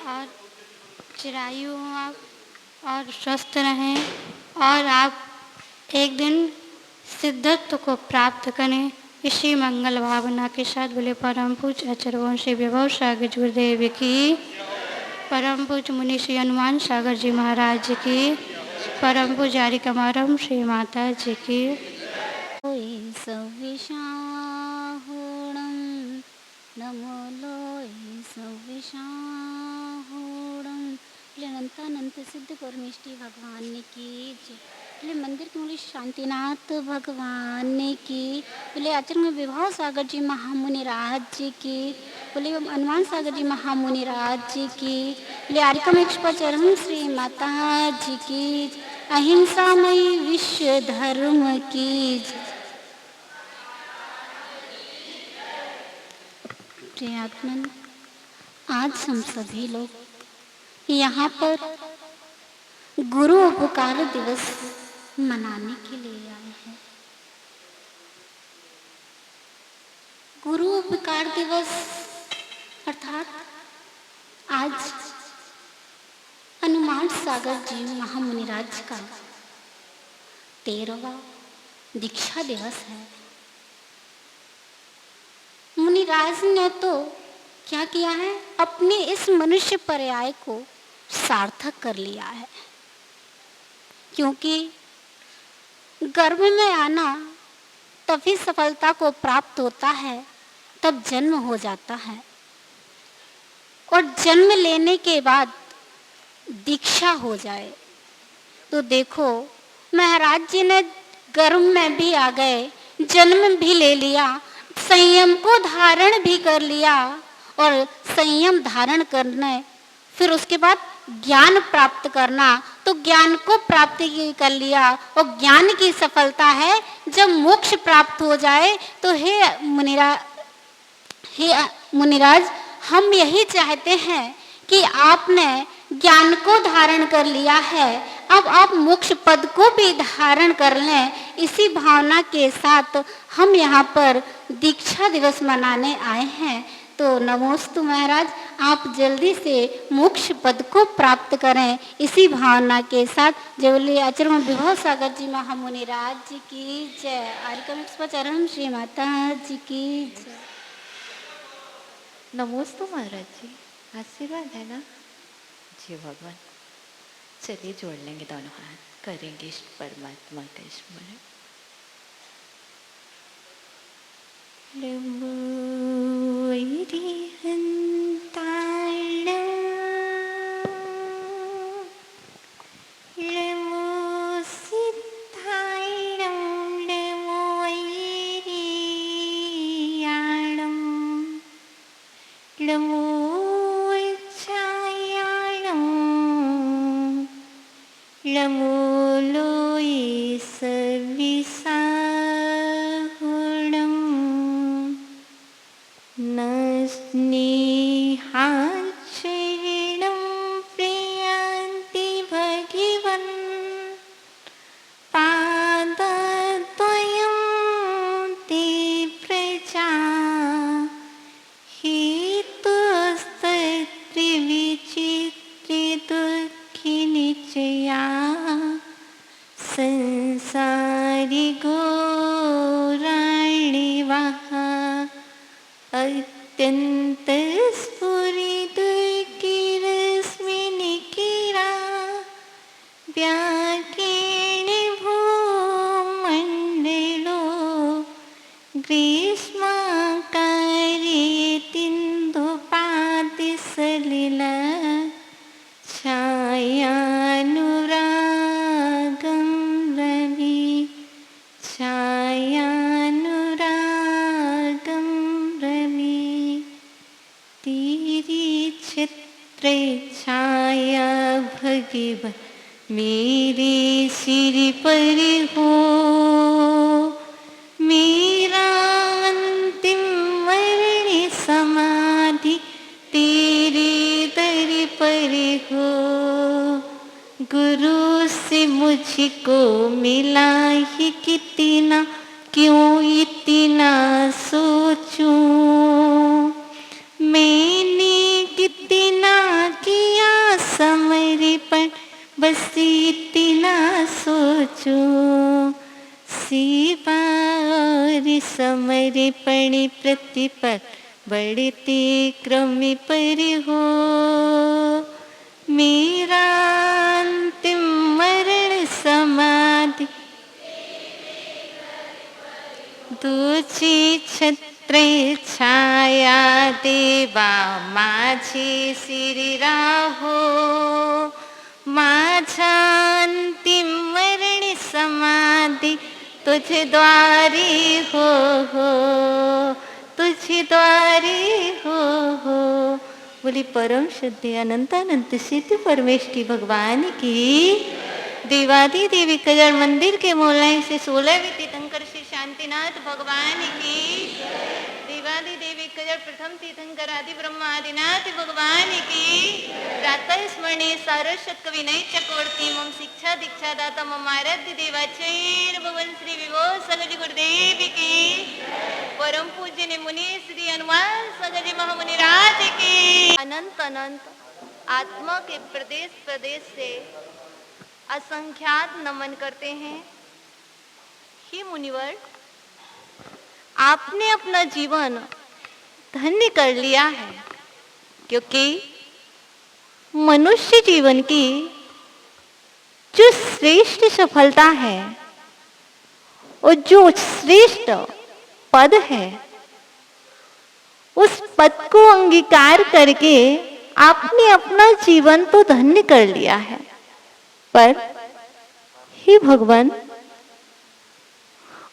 और चिरायु हो आप, और स्वस्थ रहें, और आप एक दिन सिद्धत्व को प्राप्त करें। इसी मंगल भावना के साथ बोले परम पूज्य आचार्य श्री विभव सागर जी गुरुदेव की, परम पूज्य मुनि श्री हनुमान सागर जी महाराज की, परम पूज्य हरिकमारम श्री माता जी की। सविशाहुणं नमो लोय सविशाहुणं। अनंतानंद सिद्ध परमेष्टि भगवान की जय। बोले मंदिर के मूल शांतिनाथ भगवान की, बोले आचरण विभव सागर जी महामुनि राज जी की, बोले हनुमान सागर जी महामुनि राज जी की, बोले आरिकम चरण श्री माता जी की, अहिंसामयी विश्व धर्म की। प्रियात्मन, आज हम सभी लोग यहाँ पर गुरु उपकार दिवस मनाने के लिए आए हैं। गुरु उपकार दिवस अर्थात आज हनुमान सागर जी महामुनिराज का 13वां दीक्षा दिवस है। मुनिराज ने तो क्या किया है, अपने इस मनुष्य पर्याय को सार्थक कर लिया है। क्योंकि गर्भ में आना तभी सफलता को प्राप्त होता है, तब जन्म हो जाता है। और जन्म लेने के बाद दीक्षा हो जाए तो देखो महाराज जी ने गर्भ में भी आ गए, जन्म भी ले लिया, संयम को धारण भी कर लिया, और संयम धारण करने फिर उसके बाद ज्ञान प्राप्त करना, तो ज्ञान को प्राप्त कर लिया। और ज्ञान की सफलता है जब मोक्ष प्राप्त हो जाए। तो हे मुनिराज, हम यही चाहते हैं कि आपने ज्ञान को धारण कर लिया है, अब आप मोक्ष पद को भी धारण कर लें। इसी भावना के साथ हम यहाँ पर दीक्षा दिवस मनाने आए हैं। तो नमोस्तु महाराज, आप जल्दी से मोक्ष पद को प्राप्त करें, इसी भावना के साथ। जय आचरण विभव सागर जी महामुनिराज जी की जय। आर्यकम चरण श्री माता जी की जय। नमोस्तु महाराज जी, आशीर्वाद है ना जी भगवान। चलिए जोड़ लेंगे दोनों हाथ, करेंगे इष्ट परमात्मा का स्मरण। अत्यंत स्फुरित किरस्मिनिकिरा व्याकीर्ण भूमंडलो ग्रीष्मकार्येतिन्दुपाति सलिला छायानुरागं रवि छायानुरागं रवि तेरी छत्र छाया भगवन मेरे सिर पर हो, मेरा अंतिम मरण समाधि तेरे दर पर हो। गुरु से मुझको मिला ही कितना, क्यों इतना सोचूं, मैंने कितना किया समर्पण, बस इतना सोचूं। सेवा और समर्पण प्रतिपल बढ़ते क्रम पर हो, मेरा अंतिम मरण समाधि तुझी छत्र छाया देवा माझे सिर राहो, माझा अंतिम मरण समाधि तुझ द्वारे हो, तुझ द्वारे हो। बोली परम शुद्धि अनंतानंत सिद्ध परमेश की भगवान की। देवादि देवी कजर मंदिर के मोलाई से 16वीं तीर्थंकर श्री शांतिनाथ भगवान की। देवादि देवी कजर प्रथम तीर्थंकर आदि ब्रह्मा आदिनाथ भगवान की। प्रातः स्मरणे सारस्वत विनय चक्रवर्ती मम शिक्षा दीक्षा दाता मम आराध्य देवाचार्य भगवान श्री विभो सागर गुरुदेव की। परम पूज्य ने मुनि श्री हनुमान सागर जी महामुनिराज की। अनंत अनंत आत्मा के प्रदेश प्रदेश से असंख्यात नमन करते हैं। हे मुनिवर, आपने अपना जीवन धन्य कर लिया है, क्योंकि मनुष्य जीवन की जो श्रेष्ठ सफलता है और जो श्रेष्ठ पद है, उस पद को अंगीकार करके आपने अपना जीवन तो धन्य कर लिया है, पर हे भगवान,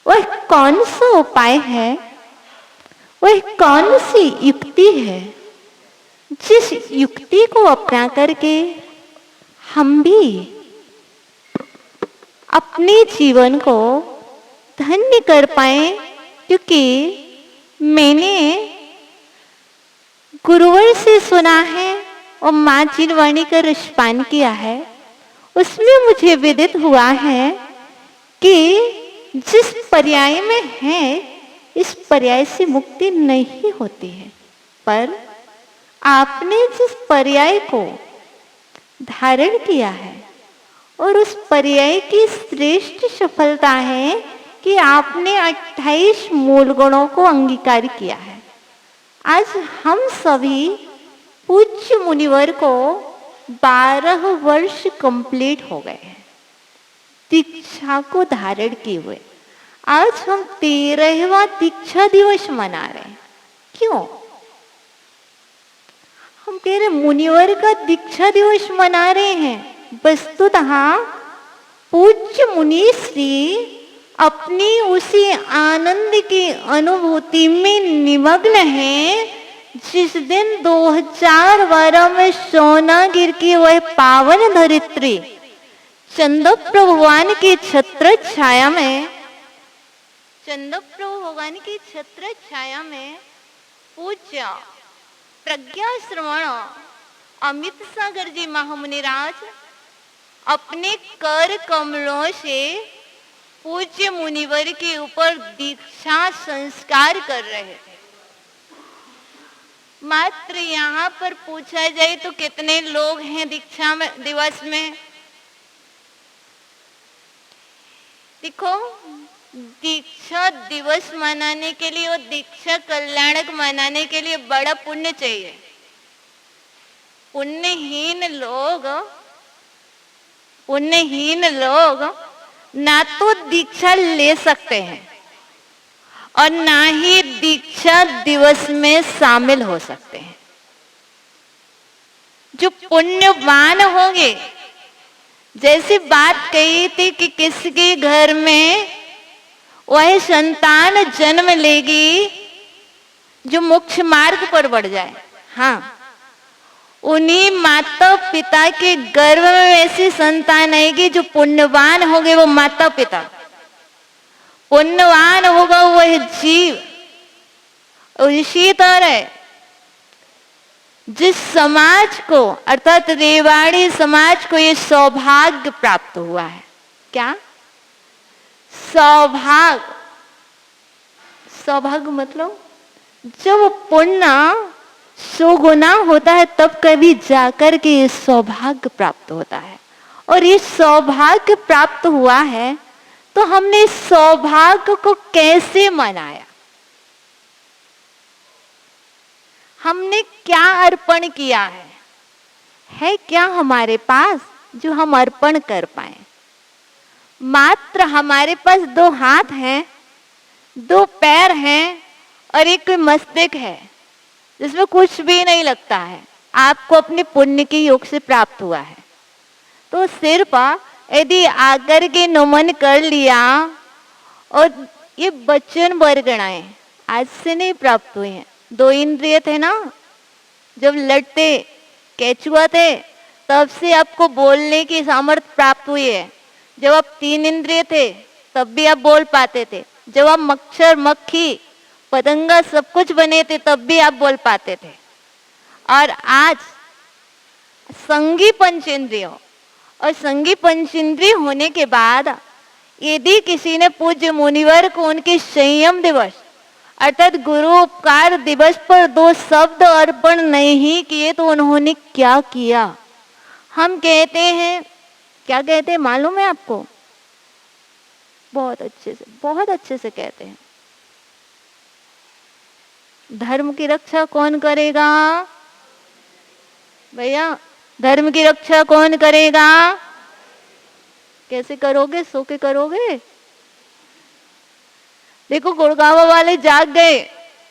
वह कौन सा उपाय है, वह कौन सी युक्ति है जिस युक्ति को अपना करके हम भी अपने जीवन को धन्य कर पाए। क्योंकि मैंने गुरुवर से सुना है और माँ जिनवाणी का रसपान किया है, उसमें मुझे विदित हुआ है कि जिस पर्याय में है, इस पर्याय से मुक्ति नहीं होती है, पर आपने जिस पर्याय को धारण किया है और उस पर्याय की श्रेष्ठ सफलता है कि आपने 28 मूल गुणों को अंगीकार किया है। आज हम सभी पूज्य मुनिवर को 12 वर्ष कंप्लीट हो गए हैं दीक्षा को धारण किए हुए। आज हम 13वां दीक्षा दिवस मना रहे हैं। क्यों? हम कह रहे मुनिवर का दीक्षा दिवस मना रहे हैं। वस्तुतः पूज्य मुनि श्री अपनी उसी आनंद की अनुभूति में निमग्न है जिस दिन 2012 में सोनागिर की वह पावन धरित्री चंद्रप्रभु भगवान की छत्र छाया में, चंद्रप्रभु भगवान की छत्र छाया में पूज्य प्रज्ञा श्रवण अमित सागर जी महामुनिराज अपने कर कमलों से पूज्य मुनिवर के ऊपर दीक्षा संस्कार कर रहे थे। मात्र यहाँ पर पूछा जाए तो कितने लोग हैं दीक्षा में दिवस में? देखो, दीक्षा दिवस मनाने के लिए और दीक्षा कल्याणक मनाने के लिए बड़ा पुण्य चाहिए। पुण्यहीन लोग ना तो दीक्षा ले सकते हैं और ना ही दीक्षा दिवस में शामिल हो सकते हैं। जो पुण्यवान होंगे, जैसी बात कही थी कि किसके घर में वह संतान जन्म लेगी जो मोक्ष मार्ग पर बढ़ जाए, हाँ, उन्हीं माता पिता के गर्भ में ऐसी संतान आएगी जो पुण्यवान होंगे। वो माता पिता पुण्यवान होगा वह जीव। और इसी तरह जिस समाज को अर्थात रेवाड़ी समाज को ये सौभाग्य प्राप्त हुआ है, क्या सौभाग्य? सौभाग्य मतलब जब पुण्य सुगुना होता है तब कभी जाकर के ये सौभाग्य प्राप्त होता है। और ये सौभाग्य प्राप्त हुआ है तो हमने सौभाग्य को कैसे मनाया? हमने क्या अर्पण किया है क्या हमारे पास जो हम अर्पण कर पाए? मात्र हमारे पास 2 हाथ हैं, 2 पैर हैं और एक मस्तक है जिसमें कुछ भी नहीं लगता है। आपको अपने पुण्य के योग से प्राप्त हुआ है तो सिर्फ यदि आकर के नमन कर लिया, और ये बच्चन बरगणाएं आज से नहीं प्राप्त हुए हैं। 2 इंद्रिय थे ना, जब लड़ते केचुआ थे तब से आपको बोलने की सामर्थ्य प्राप्त हुई है। जब आप 3 इंद्रिय थे तब भी आप बोल पाते थे। जब आप मच्छर मक्खी पतंगा सब कुछ बने थे तब भी आप बोल पाते थे। और आज संगी पंचेंद्रिय और संगी पंचेंद्रिय होने के बाद यदि किसी ने पूज्य मुनिवर को उनके संयम दिवस अर्थात गुरु उपकार दिवस पर 2 शब्द अर्पण नहीं किए तो उन्होंने क्या किया? हम कहते हैं, क्या कहते हैं मालूम है आपको? बहुत अच्छे से कहते हैं, धर्म की रक्षा कौन करेगा? भैया, धर्म की रक्षा कौन करेगा? कैसे करोगे? सो के करोगे? देखो गुड़गांव वाले जाग गए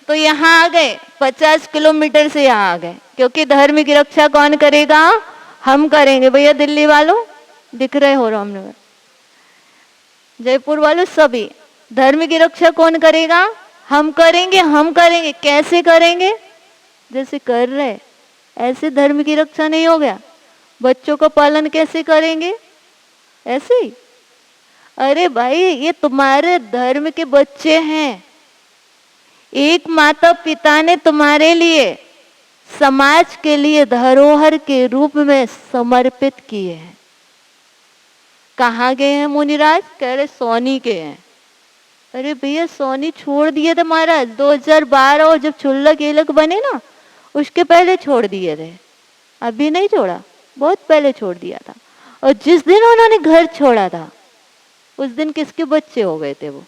तो यहाँ आ गए, 50 किलोमीटर से यहाँ आ गए, क्योंकि धर्म की रक्षा कौन करेगा? हम करेंगे। भैया दिल्ली वालों दिख रहे हो, रामनगर, जयपुर वालों, सभी धर्म की रक्षा कौन करेगा? हम करेंगे। हम करेंगे। कैसे करेंगे? जैसे कर रहे ऐसे धर्म की रक्षा नहीं हो गया। बच्चों का पालन कैसे करेंगे? ऐसे ही। अरे भाई ये तुम्हारे धर्म के बच्चे हैं। एक माता पिता ने तुम्हारे लिए समाज के लिए धरोहर के रूप में समर्पित किए हैं। कहाँ गए हैं मुनिराज? कह रहे सोनी के हैं। अरे भैया सोनी छोड़ दिए थे महाराज 2012 और जब छुल्लक एलक बने ना उसके पहले छोड़ दिए थे। अभी नहीं छोड़ा, बहुत पहले छोड़ दिया था। और जिस दिन उन्होंने घर छोड़ा था उस दिन किसके बच्चे हो गए थे? वो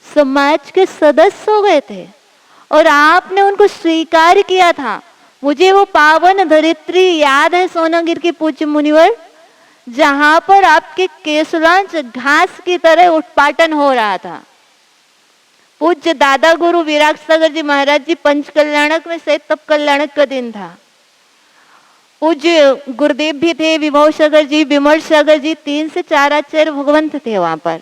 समाज के सदस्य हो गए थे और आपने उनको स्वीकार किया था। मुझे वो पावन धरित्री याद है सोनागिर के पूज्य मुनिवर, जहां पर आपके केसुलांच घास की तरह उत्पाटन हो रहा था। पूज्य दादा गुरु विराट सागर जी महाराज जी पंच कल्याणक में से तब कल्याणक का दिन था। पूज्य गुरुदेव भी थे, विभव सागर जी, विमल सागर जी, 3 से 4 आचार्य भगवंत थे वहां पर।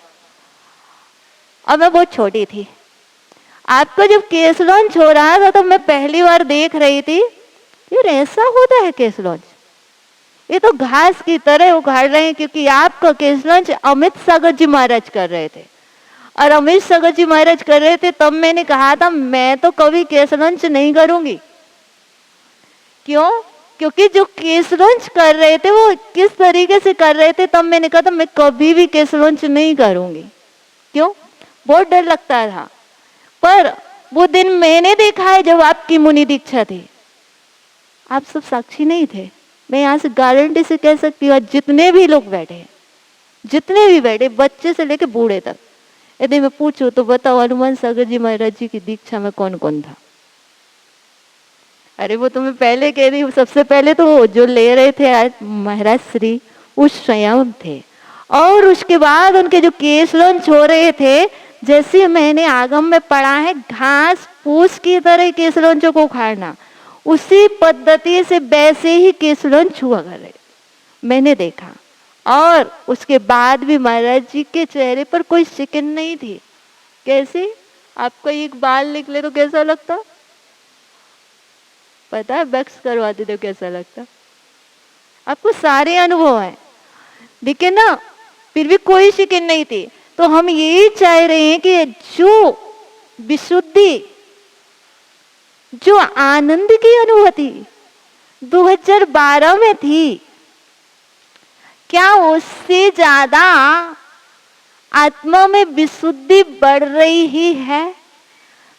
और मैं बहुत छोटी थी। आपका जब केस लॉन्च हो रहा था तो मैं पहली बार देख रही थी यार ऐसा होता है केस लॉन्च। ये तो घास की तरह उखाड़ रहे हैं, क्योंकि आपका केस लॉन्च अमित सागर जी महाराज कर रहे थे। और अमित सागर जी महाराज कर रहे थे तब मैंने कहा था मैं तो कभी केस लॉन्च नहीं करूंगी। क्यों? क्योंकि जो केस लॉन्च कर रहे थे वो किस तरीके से कर रहे थे, तब मैंने कहा था मैं कभी भी केस लॉन्च नहीं करूंगी। क्यों? बहुत डर लगता था। पर वो दिन मैंने देखा है जब आपकी मुनि दीक्षा थी। आप सब साक्षी नहीं थे। मैं यहाँ से गारंटी से कह सकती हूँ जितने भी लोग बैठे, जितने भी बैठे, बच्चे से लेके बूढ़े तक, यदि मैं पूछूं तो बताओ हनुमान सागर जी महाराज जी की दीक्षा में कौन कौन था? अरे वो तो मैं पहले कह रही हूँ, सबसे पहले तो जो ले रहे थे आज महाराज श्री उस स्वयं थे। और उसके बाद उनके जो केस लॉन्च हो रहे थे, जैसे मैंने आगम में पढ़ा है घास फूस की तरह केस लॉन्चों को उखाड़ना, उसी पद्धति से वैसे ही केस लॉन्च हुआ कर रहे मैंने देखा। और उसके बाद भी महाराज जी के चेहरे पर कोई शिकन नहीं थी। कैसे? आपको एक बाल निकले तो कैसा लगता? पता है वैक्स करवाते तो कैसा लगता? आपको सारे अनुभव है, लेकिन ना फिर भी कोई शिकन नहीं थी। तो हम यही चाह रहे हैं कि जो विशुद्धि, जो आनंद की अनुभूति 2012 में थी, क्या उससे ज्यादा आत्मा में विशुद्धि बढ़ रही ही है?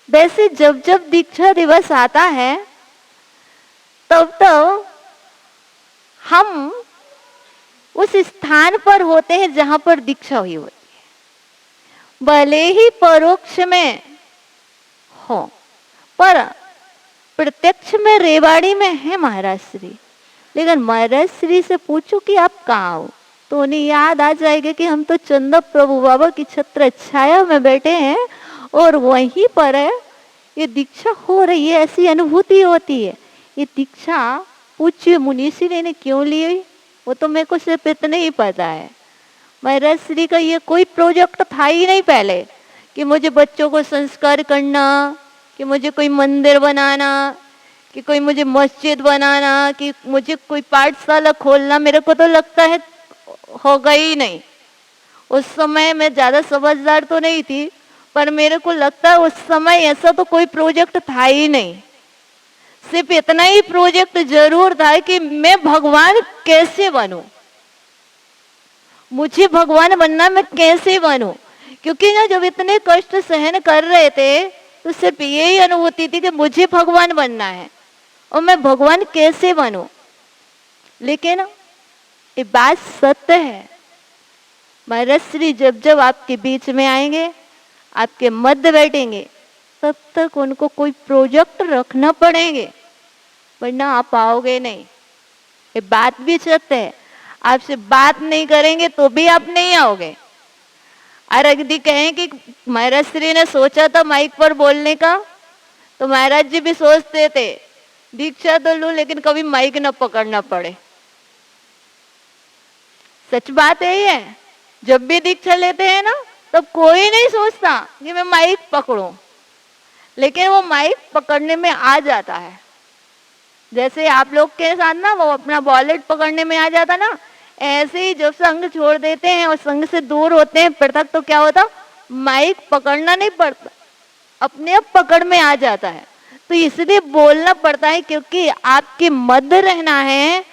वैसे जब जब दीक्षा दिवस आता है तब तो हम उस स्थान पर होते हैं जहां पर दीक्षा हुई होती है, भले ही परोक्ष में हो, पर प्रत्यक्ष में रेवाड़ी में है महाराज श्री। लेकिन महाराज श्री से पूछो कि आप कहाँ हो तो उन्हें याद आ जाएगा कि हम तो चंदा प्रभु बाबा की छत्र छाया में बैठे हैं और वहीं पर है ये दीक्षा हो रही है। ऐसी अनुभूति होती है। ये दीक्षा पूज्य मुनीषी ने क्यों ली वो तो मेरे को सिर्फ इतना ही पता है। महाराज श्री का ये कोई प्रोजेक्ट था ही नहीं पहले कि मुझे बच्चों को संस्कार करना, कि मुझे कोई मंदिर बनाना, कि कोई मुझे मस्जिद बनाना, कि मुझे कोई पाठशाला खोलना। मेरे को तो लगता है होगा ही नहीं। उस समय मैं ज्यादा समझदार तो नहीं थी, पर मेरे को लगता है उस समय ऐसा तो कोई प्रोजेक्ट था ही नहीं। सिर्फ इतना ही प्रोजेक्ट जरूर था कि मैं भगवान कैसे बनूं, मुझे भगवान बनना, मैं कैसे बनूं। क्योंकि ना जब इतने कष्ट सहन कर रहे थे तो सिर्फ यही अनुभूति थी कि मुझे भगवान बनना है और मैं भगवान कैसे बनूं। लेकिन ये बात सत्य है, महाराज श्री जब जब आपके बीच में आएंगे, आपके मध्य बैठेंगे, तब तक उनको कोई प्रोजेक्ट रखना पड़ेंगे, वरना आप आओगे नहीं। ये बात भी सत्य है। आपसे बात नहीं करेंगे तो भी आप नहीं आओगे। और यदि कहें कि महाराज श्री ने सोचा था माइक पर बोलने का, तो महाराज जी भी सोचते थे दीक्षा तो लूं लेकिन कभी माइक न पकड़ना पड़े। सच बात है ये, जब भी दीक्षा लेते हैं ना तब कोई नहीं सोचता कि मैं माइक पकड़ूं, लेकिन वो माइक पकड़ने में आ जाता है। जैसे आप लोग के साथ ना वो अपना वॉलेट पकड़ने में आ जाता ना, ऐसे ही जब संग छोड़ देते हैं और संग से दूर होते हैं पृथक, तो क्या होता, माइक पकड़ना नहीं पड़ता, अपने आप पकड़ में आ जाता है। तो इसलिए बोलना पड़ता है, क्योंकि आपके मध्य रहना है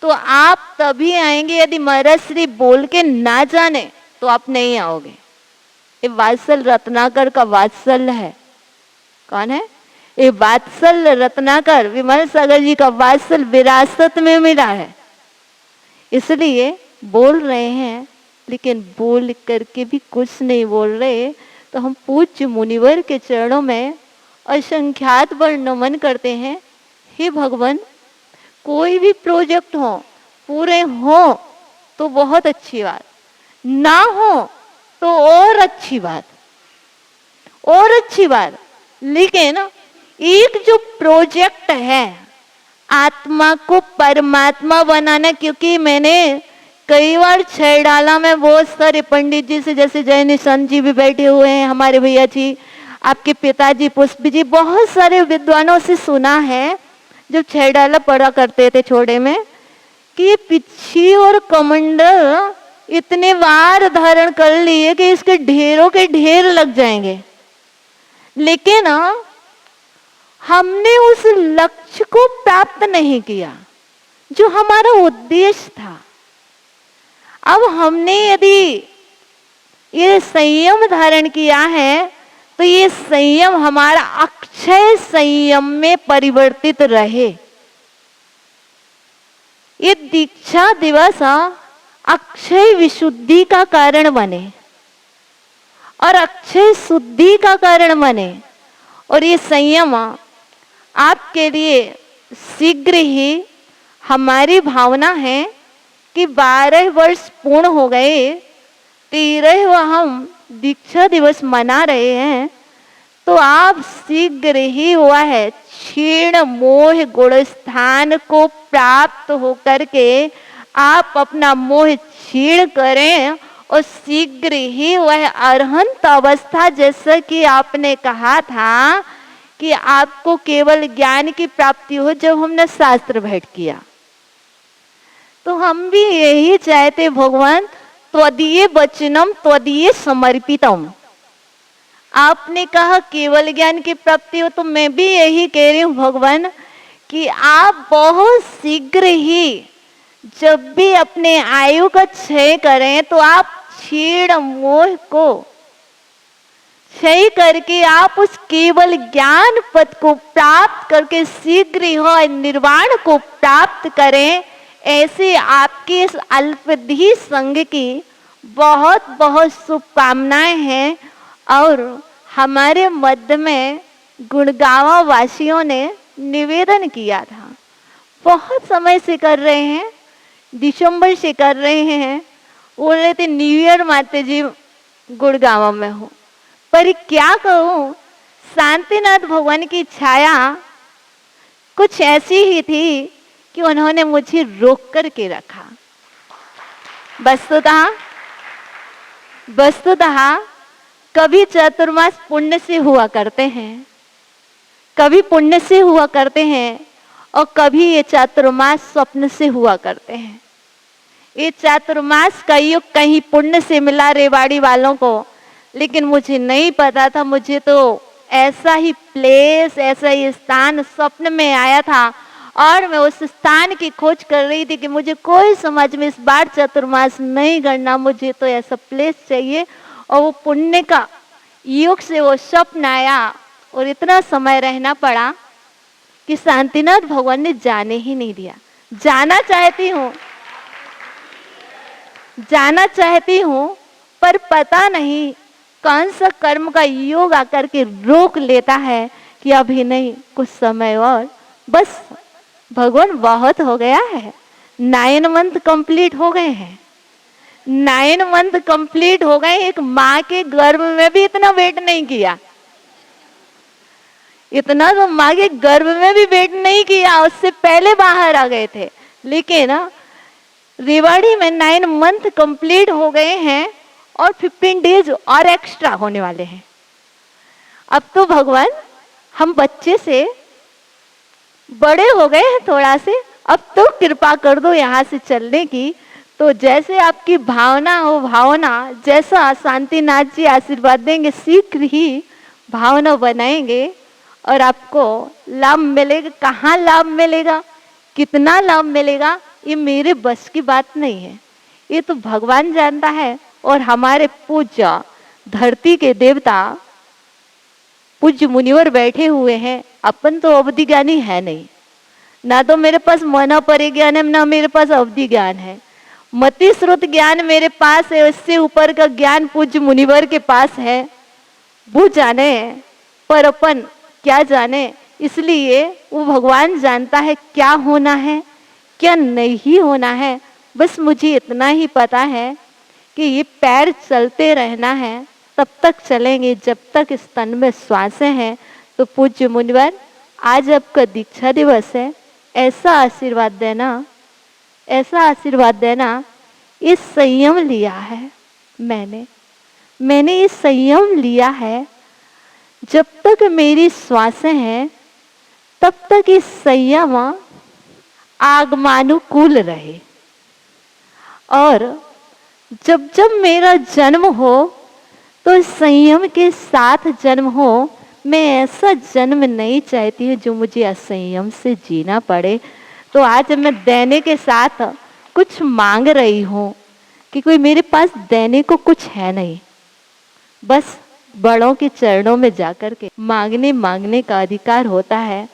तो आप तभी आएंगे। यदि महाराज श्री बोल के ना जाने तो आप नहीं आओगे। ये वात्सल रत्नाकर का वात्सल्य है। कौन है ये? वात्सल्य रत्नाकर, विमल सागर जी का वात्सल्य विरासत में मिला है। इसलिए बोल रहे हैं, लेकिन बोल करके भी कुछ नहीं बोल रहे। तो हम पूज्य मुनिवर के चरणों में असंख्यात बार नमन करते हैं। हे भगवान, कोई भी प्रोजेक्ट हो पूरे हो तो बहुत अच्छी बात, ना हो तो और अच्छी बात, और अच्छी बात। लेकिन एक जो प्रोजेक्ट है आत्मा को परमात्मा बनाना, क्योंकि मैंने कई बार छैडाला में बहुत सारे पंडित जी से, जैसे जय निशंत जी भी बैठे हुए हैं, हमारे भैया जी, आपके पिताजी पुष्प जी, बहुत सारे विद्वानों से सुना है जब छैडाला पढ़ा करते थे छोटे में, कि पिच्छी और कमंडल इतने बार धारण कर लिए कि इसके ढेरों के ढेर लग जाएंगे, लेकिन हमने उस लक्ष्य को प्राप्त नहीं किया जो हमारा उद्देश्य था। अब हमने यदि ये संयम धारण किया है तो ये संयम हमारा अक्षय संयम में परिवर्तित रहे। ये दीक्षा दिवस अक्षय विशुद्धि का कारण बने और अक्षय शुद्धि का कारण बने। और ये संयम आपके लिए शीघ्र ही, हमारी भावना है कि 12 वर्ष पूर्ण हो गए, 13वां हम दीक्षा दिवस मना रहे हैं, तो आप शीघ्र ही हुआ है क्षीण मोह गुण स्थान को प्राप्त होकर के आप अपना मोह क्षीण करें और शीघ्र ही वह अरहंत अवस्था, जैसा कि आपने कहा था कि आपको केवल ज्ञान की प्राप्ति हो जब हमने शास्त्र भेंट किया। तो हम भी यही चाहते भगवान, त्वदीय वचनम त्वदीय समर्पितम। आपने कहा केवल ज्ञान की प्राप्ति हो, तो मैं भी यही कह रही हूँ भगवान कि आप बहुत शीघ्र ही जब भी अपने आयु का क्षय करें तो आप क्षीण मोह को क्षय करके आप उस केवल ज्ञान पद को प्राप्त करके शीघ्र ही निर्वाण को प्राप्त करें। ऐसे आपके इस अल्पधि संघ की बहुत बहुत शुभकामनाएं हैं। और हमारे मध्य में गुड़गांव वासियों ने निवेदन किया था, बहुत समय से कर रहे हैं, दिसंबर से कर रहे हैं, बोल रहे थे न्यू ईयर माते जी गुड़गांव में हो। पर क्या कहूँ, शांतिनाथ भगवान की छाया कुछ ऐसी ही थी कि उन्होंने मुझे रोक करके रखा। वस्तुतः कभी चातुर्मास पुण्य से हुआ करते हैं, कभी पुण्य से हुआ करते हैं, और कभी ये चातुर्मास स्वप्न से हुआ करते हैं। ये चातुर्मास का युग कहीं पुण्य से मिला रेवाड़ी वालों को, लेकिन मुझे नहीं पता था। मुझे तो ऐसा ही प्लेस, ऐसा ही स्थान स्वप्न में आया था और मैं उस स्थान की खोज कर रही थी कि मुझे कोई समझ में इस बार चातुर्मास नहीं करना, मुझे तो ऐसा प्लेस चाहिए। और वो पुण्य का युग से वो स्वप्न आया और इतना समय रहना पड़ा कि शांतिनाथ भगवान ने जाने ही नहीं दिया। जाना चाहती हूँ पर पता नहीं कौन सा कर्म का योग आकर के रोक लेता है कि अभी नहीं, कुछ समय और, बस भगवान बहुत हो गया है, 9 मंथ कंप्लीट हो गए हैं, 9 मंथ कंप्लीट हो गए, एक माँ के गर्भ में भी इतना वेट नहीं किया, इतना तो माँ के गर्भ में भी वेट नहीं किया, उससे पहले बाहर आ गए थे। लेकिन रेवाड़ी में 9 मंथ कंप्लीट हो गए हैं और 15 डेज और एक्स्ट्रा होने वाले हैं। अब तो भगवान हम बच्चे से बड़े हो गए हैं थोड़ा से, अब तो कृपा कर दो यहाँ से चलने की। तो जैसे आपकी भावना हो, भावना जैसा शांतिनाथ जी आशीर्वाद देंगे, शीघ्र ही भावना बनाएंगे और आपको लाभ मिलेगा। कहाँ लाभ मिलेगा, कितना लाभ मिलेगा, ये मेरे बस की बात नहीं है, ये तो भगवान जानता है। और हमारे पूज्य धरती के देवता पूज्य मुनिवर बैठे हुए हैं, अपन तो अवधि ज्ञानी है नहीं, ना तो मेरे पास मना परे ज्ञान है, ना मेरे पास अवधि ज्ञान है, मति स्रोत ज्ञान मेरे पास है, उससे ऊपर का ज्ञान पूज्य मुनिवर के पास है। वो जाने पर अपन क्या जाने, इसलिए वो भगवान जानता है क्या होना है क्या नहीं होना है। बस मुझे इतना ही पता है कि ये पैर चलते रहना है, तब तक चलेंगे जब तक इस तन में श्वासें हैं। तो पूज्य मुनिवर, आज आपका दीक्षा दिवस है, ऐसा आशीर्वाद देना, ऐसा आशीर्वाद देना। इस संयम लिया है मैंने इस संयम लिया है, जब तक मेरी श्वासें हैं तब तक इस संयम आगमानुकूल रहे, और जब जब मेरा जन्म हो तो संयम के साथ जन्म हो। मैं ऐसा जन्म नहीं चाहती हूँ जो मुझे असंयम से जीना पड़े। तो आज मैं देने के साथ कुछ मांग रही हूँ कि कोई मेरे पास देने को कुछ है नहीं, बस बड़ों के चरणों में जाकर के मांगने का अधिकार होता है।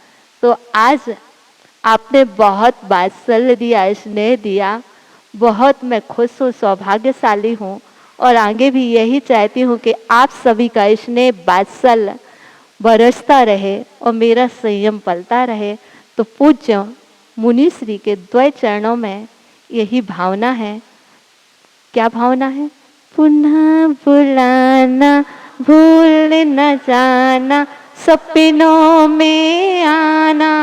तो आज आपने बहुत वात्सल्य दिया, स्नेह दिया, बहुत मैं खुश हूँ, सौभाग्यशाली हूँ, और आगे भी यही चाहती हूँ कि आप सभी का स्नेह वात्सल्य बरसता रहे और मेरा संयम पलता रहे। तो पूज्य मुनि श्री के द्वय चरणों में यही भावना है। क्या भावना है? पुनः बुलाना, भूल न जाना, सपनों में आना।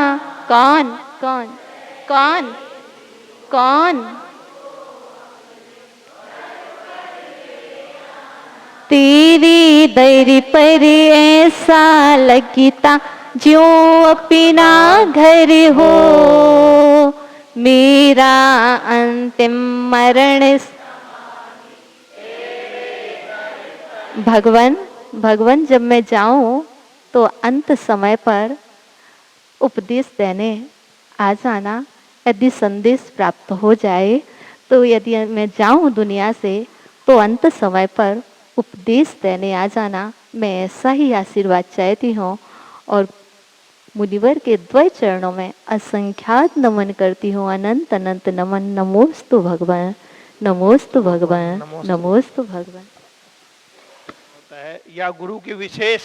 कौन कौन कौन कौन? तेरी दर पर ऐसा लगता जो अपना घर हो, मेरा अंतिम मरण। भगवान जब मैं जाऊं तो अंत समय पर उपदेश देने आ जाना। यदि संदेश प्राप्त हो जाए तो यदि मैं जाऊं दुनिया से तो अंत समय पर उपदेश देने आ जाना। मैं ऐसा ही आशीर्वाद चाहती हूँ और मुनिवर के द्वय चरणों में असंख्यात नमन करती हूँ। अनंत अनंत नमन। नमोस्तु भगवान, नमोस्तु भगवान, नमोस्तु भगवान। या गुरु की विशेष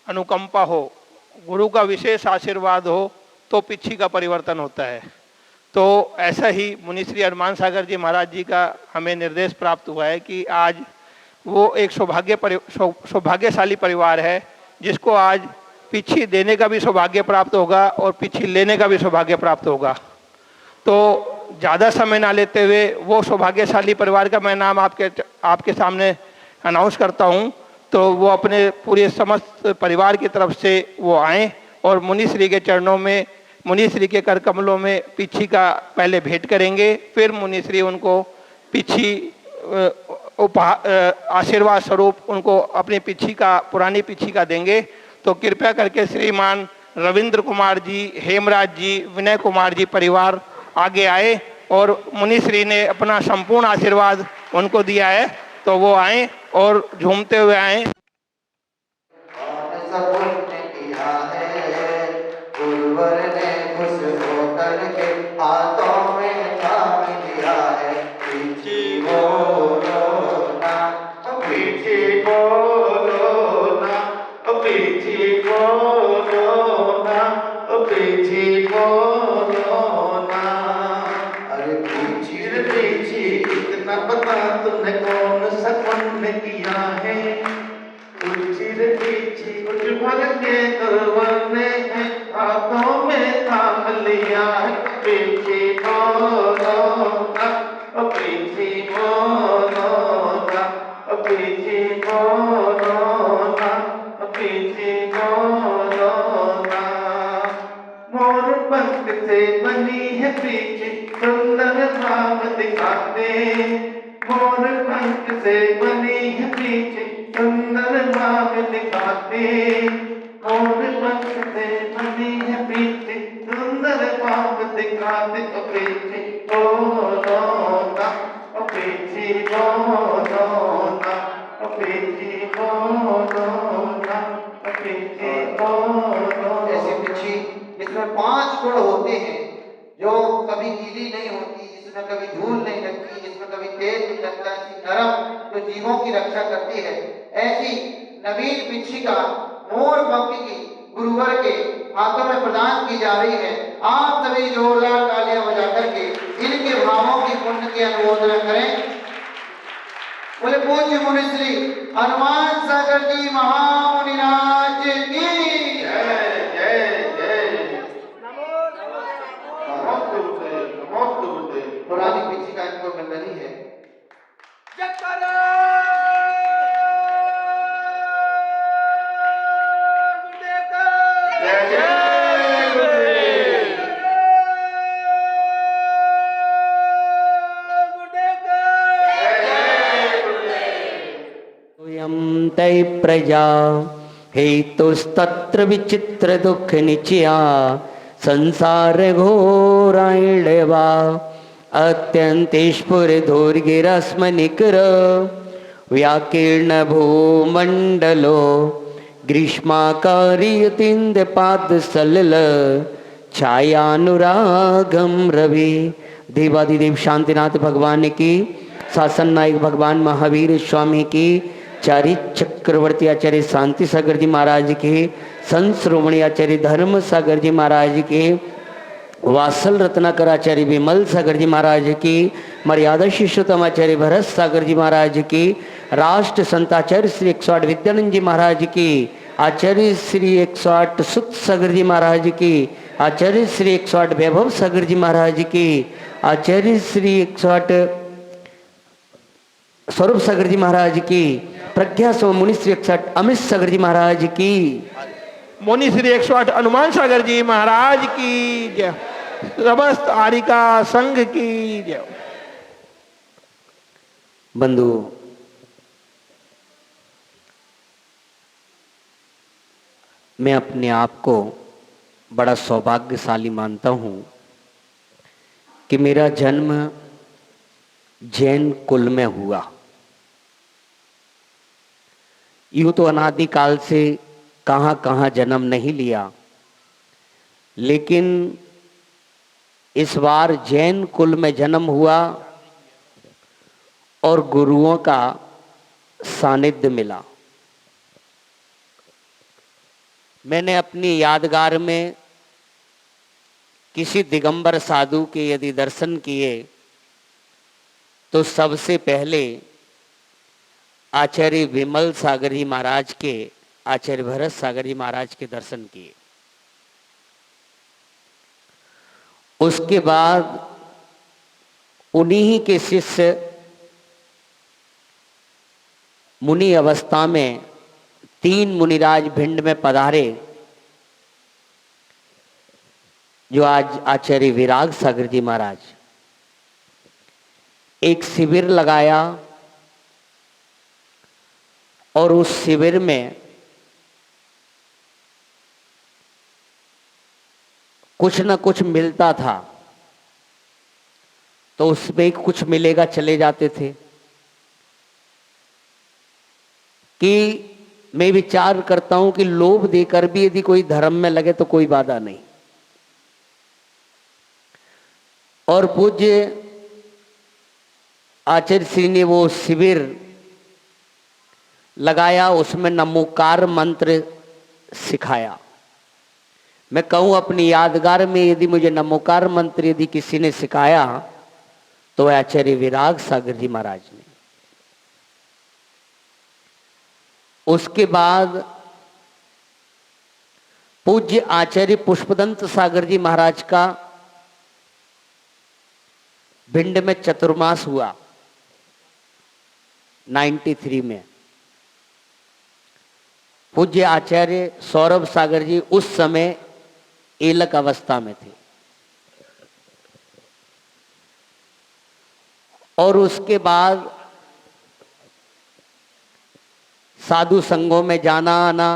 अनुकंपा हो, गुरु का विशेष आशीर्वाद हो तो पिछी का परिवर्तन होता है। तो ऐसा ही मुनि श्री हनुमान सागर जी महाराज जी का हमें निर्देश प्राप्त हुआ है कि आज वो एक सौभाग्यशाली परिवार है जिसको आज पिछी देने का भी सौभाग्य प्राप्त होगा और पिछी लेने का भी सौभाग्य प्राप्त होगा। तो ज़्यादा समय ना लेते हुए वो सौभाग्यशाली परिवार का मैं नाम आपके सामने अनाउंस करता हूँ। तो वो अपने पूरे समस्त परिवार की तरफ से वो आएँ और मुनि श्री के चरणों में, मुनि श्री के कर कमलों में पिछी का पहले भेंट करेंगे, फिर मुनि श्री उनको पिछी आशीर्वाद स्वरूप उनको अपनी पिछी का, पुरानी पिछी का देंगे। तो कृपया करके श्रीमान रविंद्र कुमार जी, हेमराज जी, विनय कुमार जी परिवार आगे आए और मुनि श्री ने अपना संपूर्ण आशीर्वाद उनको दिया है, तो वो आए और झूमते हुए आए। गुरुवर ने खुश होकर के हाथों में थाम लिया है। पीछे बोलो ना, पीछे बोलो ना, पीछे बोलो ना, पीछे बोलो ना। इतना बता तूने कौन सा पुण्य किया है, उलझी पीछे कुछ भर के करवाने हैं, हाथों में थाम लिया है, पीछे बोलो ना, पीछे बोलो ना, पीछे बोलो ना, पीछे बोलो ना। मोर पंख से बनी है पीछे सुंदर भाव दिखाते, मोर पंख से बनी है पीछे सुंदर भाव दिखाते, मोर पंख से बनी है पीछे सुंदर भाव दिखाते, पीछे बोलो ना, पीछे बोलो ना, पीछे बोलो ना, पीछे बोलो। ऐसी पिछी जिसमें 5 गुण होते हैं, जो कभी गीली नहीं होती, जिसमें कभी धूल नहीं लगती, जिसमें कभी तेल नहीं लगता, ऐसी नरम जो जीवों की रक्षा करती है, ऐसी नवीन पिछिका मोर पंख की गुरुवर के हाथों में प्रदान की जा रही है। आप सभी जोरदार तालियां बजा करके इनके भावों की पुण्य की अनुमोदना करें। बोले पूज्य मुनिश्री हनुमान सागर जी महामुनिराज की जय जय जय। पुरानी पिछिका इनको मिल रही है। जय जय गुरुदेव। यं तै प्रजा हेतुस्तत्र विचित्र दुख निचया संसार घोराइणवा अत्यंतेश्वर धूर्गिरस्मनिकर व्याकीर्ण भूमंडलो ग्रीष्माकारियतिंद पाद सलिल छायानुरागम रवि। देवादिदेव शांतिनाथ भगवान की, शासन नायक भगवान महावीर स्वामी की, चारि चक्रवर्ती आचार्य शांति सागर जी महाराज के, संत श्रोमणी आचार्य धर्म सागर जी महाराज के, वासल रत्नाकर आचार्य विमल सागर जी महाराज की, मर्यादा शिष्योत्तम आचार्य भरत सागर जी महाराज की, राष्ट्र संत आचार्य श्री 108 विद्यानंद जी महाराज की, आचार्य श्री 108 सुत सागर जी महाराज की, आचार्य श्री 108 वैभव सागर जी महाराज की, आचार्य श्री 108 स्वरूप सागर जी महाराज की, प्रज्ञा सम मुनि श्री 108 अमित सागर जी महाराज की, मुनि श्री 108 हनुमान सागर जी महाराज की जय। समस्त आरिका संघ की जय। बंधु मैं अपने आप को बड़ा सौभाग्यशाली मानता हूँ कि मेरा जन्म जैन कुल में हुआ। यूं तो अनादिकाल से कहाँ कहाँ जन्म नहीं लिया, लेकिन इस बार जैन कुल में जन्म हुआ और गुरुओं का सानिध्य मिला। मैंने अपनी यादगार में किसी दिगंबर साधु के यदि दर्शन किए तो सबसे पहले आचार्य विमल सागर जी महाराज के, आचार्य भरत सागर जी महाराज के दर्शन किए। उसके बाद उन्हीं के शिष्य मुनि अवस्था में 3 मुनिराज भिंड में पधारे, जो आज आचार्य विराग सागर जी महाराज। एक शिविर लगाया और उस शिविर में कुछ न कुछ मिलता था, तो उसमें कुछ मिलेगा चले जाते थे। कि मैं विचार करता हूं कि लोभ देकर भी यदि कोई धर्म में लगे तो कोई बाधा नहीं। और पूज्य आचार्य श्री ने वो शिविर लगाया, उसमें नमोकार मंत्र सिखाया। मैं कहूं अपनी यादगार में यदि मुझे नमोकार मंत्र यदि किसी ने सिखाया तो आचार्य विराग सागर जी महाराज ने। उसके बाद पूज्य आचार्य पुष्पदंत सागर जी महाराज का भिंड में चतुर्मास हुआ 93 में। पूज्य आचार्य सौरभ सागर जी उस समय एलक अवस्था में थे। और उसके बाद साधु संघों में जाना आना।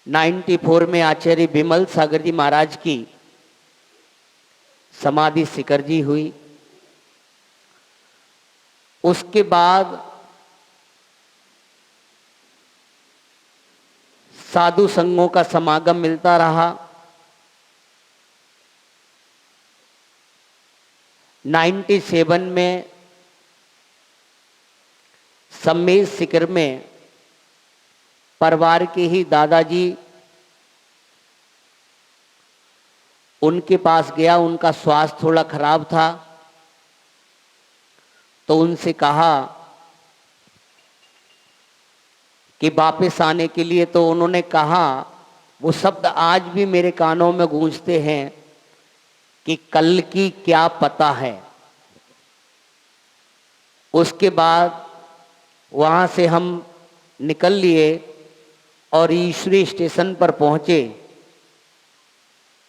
94 में आचार्य विमल सागर जी महाराज की समाधि शिखर जी हुई। उसके बाद साधु संघों का समागम मिलता रहा। 97 में सम्मेद शिखर में परिवार के ही दादाजी उनके पास गया। उनका स्वास्थ्य थोड़ा खराब था, तो उनसे कहा कि वापस आने के लिए। तो उन्होंने कहा, वो शब्द आज भी मेरे कानों में गूंजते हैं कि कल की क्या पता है। उसके बाद वहाँ से हम निकल लिए और ईश्वरी स्टेशन पर पहुँचे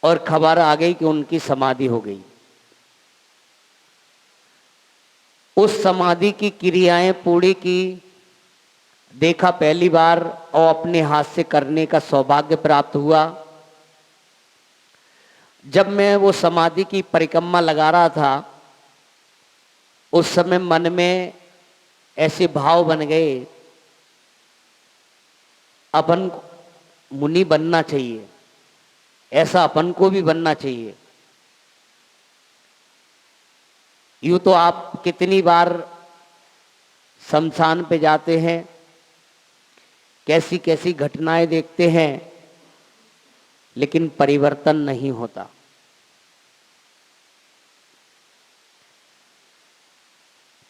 और खबर आ गई कि उनकी समाधि हो गई। उस समाधि की क्रियाएं पूरी की देखा पहली बार और अपने हाथ से करने का सौभाग्य प्राप्त हुआ। जब मैं वो समाधि की परिक्रमा लगा रहा था, उस समय मन में ऐसे भाव बन गए, अपन मुनि बनना चाहिए, ऐसा अपन को भी बनना चाहिए। यूं तो आप कितनी बार शमशान पे जाते हैं, कैसी कैसी घटनाएं देखते हैं, लेकिन परिवर्तन नहीं होता।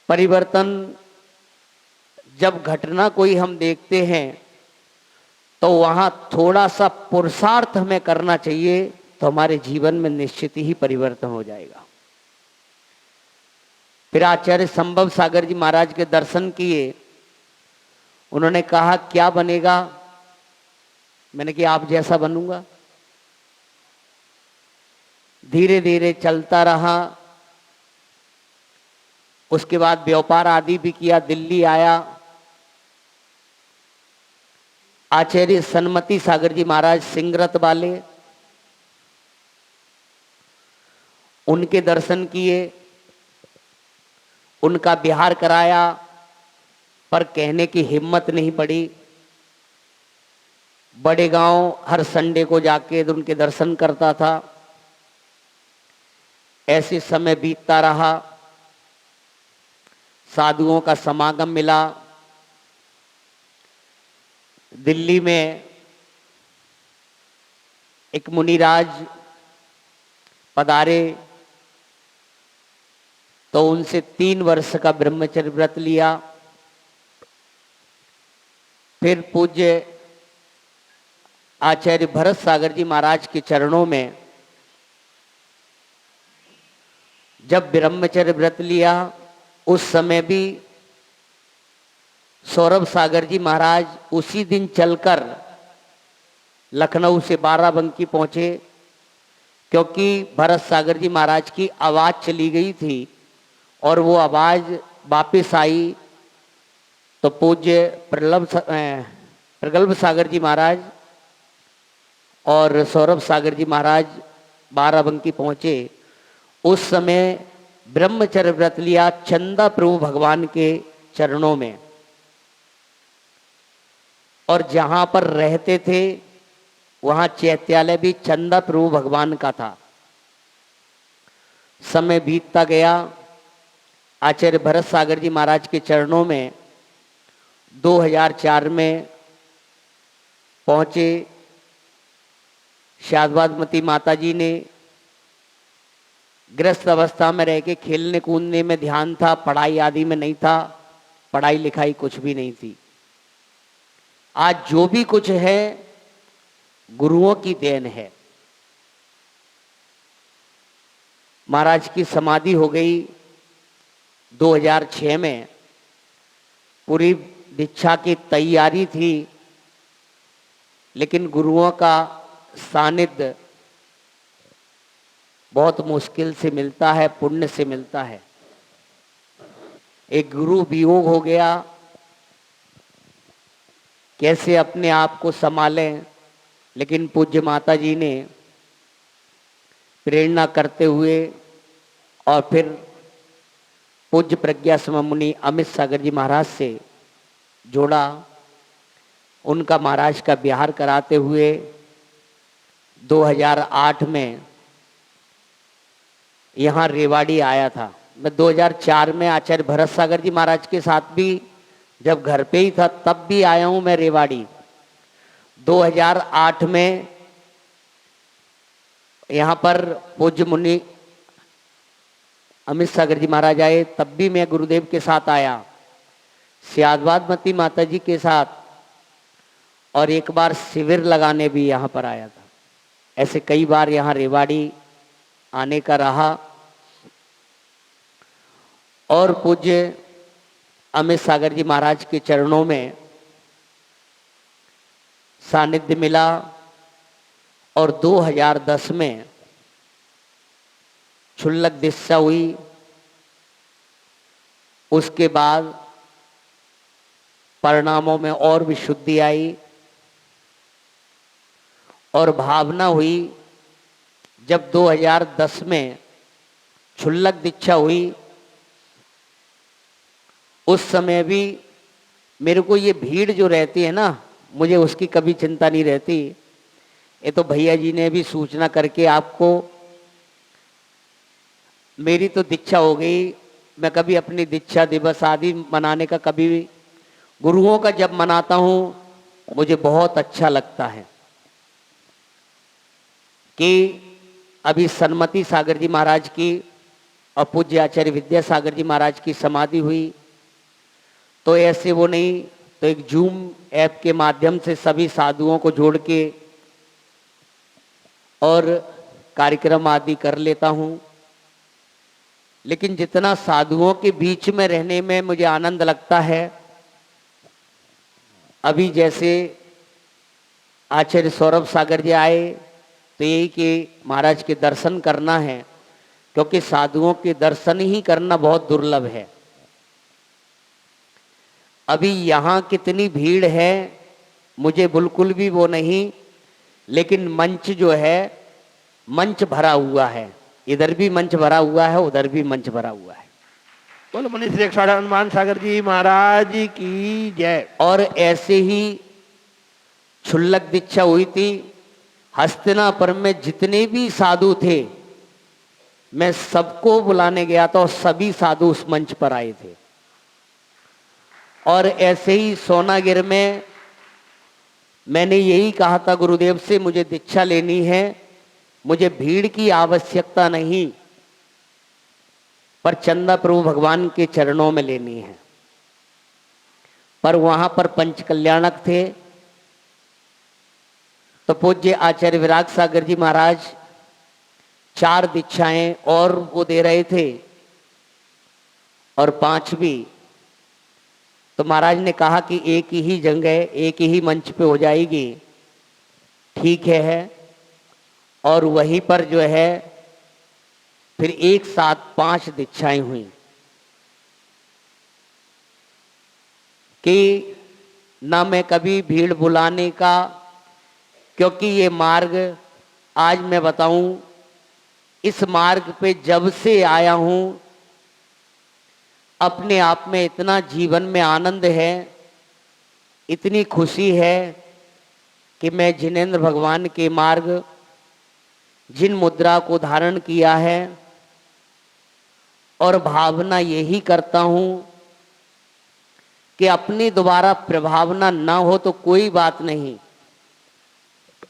परिवर्तन जब घटना कोई हम देखते हैं तो वहां थोड़ा सा पुरुषार्थ हमें करना चाहिए, तो हमारे जीवन में निश्चित ही परिवर्तन हो जाएगा। फिर आचार्य संभव सागर जी महाराज के दर्शन किए। उन्होंने कहा, क्या बनेगा? मैंने कहा, आप जैसा बनूंगा। धीरे धीरे चलता रहा। उसके बाद व्यापार आदि भी किया, दिल्ली आया। आचार्य सन्मति सागर जी महाराज सिंगरत वाले, उनके दर्शन किए, उनका बिहार कराया, पर कहने की हिम्मत नहीं पड़ी। बड़े गांव हर संडे को जाके उनके दर्शन करता था। ऐसे समय बीतता रहा, साधुओं का समागम मिला। दिल्ली में एक मुनिराज पधारे, तो उनसे 3 वर्ष का ब्रह्मचर्य व्रत लिया। फिर पूज्य आचार्य भरत सागर जी महाराज के चरणों में जब ब्रह्मचर्य व्रत लिया, उस समय भी सौरभ सागर जी महाराज उसी दिन चलकर लखनऊ से बाराबंकी पहुंचे, क्योंकि भरत सागर जी महाराज की आवाज़ चली गई थी और वो आवाज़ वापस आई। तो पूज्य प्रगल्भ सागर जी महाराज और सौरभ सागर जी महाराज बाराबंकी पहुंचे। उस समय ब्रह्मचर्य व्रत लिया चंदा प्रभु भगवान के चरणों में, और जहां पर रहते थे वहां चैत्यालय भी चंदा प्रभु भगवान का था। समय बीतता गया। आचार्य भरत सागर जी महाराज के चरणों में 2004 में पहुंचे। शादवादमती माता जी ने गृहस्थ अवस्था में रह के खेलने कूदने में ध्यान था, पढ़ाई आदि में नहीं था, पढ़ाई लिखाई कुछ भी नहीं थी। आज जो भी कुछ है गुरुओं की देन है। महाराज की समाधि हो गई 2006 में। पूरी दीक्षा की तैयारी थी, लेकिन गुरुओं का सानिध्य बहुत मुश्किल से मिलता है, पुण्य से मिलता है। एक गुरु वियोग हो गया, कैसे अपने आप को संभालें। लेकिन पूज्य माता जी ने प्रेरणा करते हुए और फिर पूज्य प्रज्ञा समय मुनि अमित सागर जी महाराज से जोड़ा। उनका महाराज का बिहार कराते हुए 2008 में यहाँ रेवाड़ी आया था। मैं 2004 में आचार्य भरत सागर जी महाराज के साथ भी जब घर पे ही था तब भी आया हूँ मैं रेवाड़ी। 2008 में यहाँ पर पूज्य मुनि अमित सागर जी महाराज आए, तब भी मैं गुरुदेव के साथ आया। सियादवादमती माता जी के साथ, और एक बार शिविर लगाने भी यहाँ पर आया था। ऐसे कई बार यहाँ रेवाड़ी आने का रहा और पूज्य अमित सागर जी महाराज के चरणों में सानिध्य मिला। और 2010 में क्षुल्लक दीक्षा हुई। उसके बाद परिणामों में और भी शुद्धि आई और भावना हुई। जब 2010 में क्षुल्लक दीक्षा हुई उस समय भी मेरे को ये भीड़ जो रहती है ना, मुझे उसकी कभी चिंता नहीं रहती। ये तो भैया जी ने भी सूचना करके आपको, मेरी तो दीक्षा हो गई। मैं कभी अपनी दीक्षा दिवस आदि मनाने का कभी, गुरुओं का जब मनाता हूँ मुझे बहुत अच्छा लगता है। कि अभी सन्मति सागर जी महाराज की और पूज्य आचार्य विद्यासागर जी महाराज की समाधि हुई, तो ऐसे वो नहीं तो एक जूम ऐप के माध्यम से सभी साधुओं को जोड़ के और कार्यक्रम आदि कर लेता हूँ। लेकिन जितना साधुओं के बीच में रहने में मुझे आनंद लगता है, अभी जैसे आचार्य सौरभ सागर जी आए तो यही कि महाराज के दर्शन करना है, क्योंकि साधुओं के दर्शन ही करना बहुत दुर्लभ है। अभी यहाँ कितनी भीड़ है मुझे बिल्कुल भी वो नहीं, लेकिन मंच जो है मंच भरा हुआ है। इधर भी मंच भरा हुआ है, उधर भी मंच भरा हुआ है। बोलो मुनि श्री हनुमान सागर जी महाराज की जय। और ऐसे ही क्षुल्लक दीक्षा हुई थी। हस्तिनापुर में जितने भी साधु थे मैं सबको बुलाने गया था और सभी साधु उस मंच पर आए थे। और ऐसे ही सोनागिर में मैंने यही कहा था गुरुदेव से, मुझे दीक्षा लेनी है, मुझे भीड़ की आवश्यकता नहीं, पर चंदा प्रभु भगवान के चरणों में लेनी है। पर वहां पर पंच कल्याणक थे, तो पूज्य आचार्य विराग सागर जी महाराज 4 दीक्षाएं और वो दे रहे थे और 5वीं। तो महाराज ने कहा कि एक ही जगह एक ही मंच पे हो जाएगी, ठीक है। और वहीं पर जो है फिर एक साथ 5 दीक्षाएं हुई कि ना मैं कभी भीड़ बुलाने का, क्योंकि ये मार्ग आज मैं बताऊं, इस मार्ग पे जब से आया हूं अपने आप में इतना जीवन में आनंद है, इतनी खुशी है कि मैं जिनेंद्र भगवान के मार्ग, जिन मुद्रा को धारण किया है और भावना यही करता हूं कि अपने द्वारा प्रभावना ना हो तो कोई बात नहीं,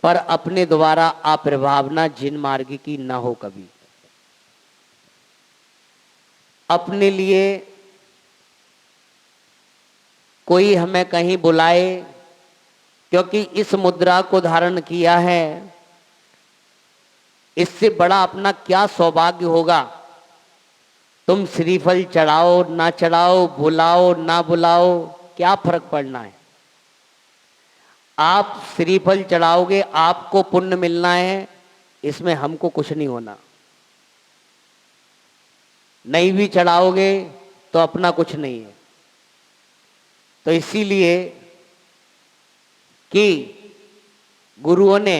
पर अपने द्वारा अप्रभावना जिन मार्ग की ना हो कभी। अपने लिए कोई हमें कहीं बुलाए, क्योंकि इस मुद्रा को धारण किया है, इससे बड़ा अपना क्या सौभाग्य होगा। तुम श्रीफल चढ़ाओ ना चढ़ाओ, बुलाओ ना बुलाओ, क्या फर्क पड़ना है। आप श्रीफल चढ़ाओगे, आपको पुण्य मिलना है, इसमें हमको कुछ नहीं होना। नहीं भी चढ़ाओगे तो अपना कुछ नहीं है। तो इसीलिए कि गुरुओं ने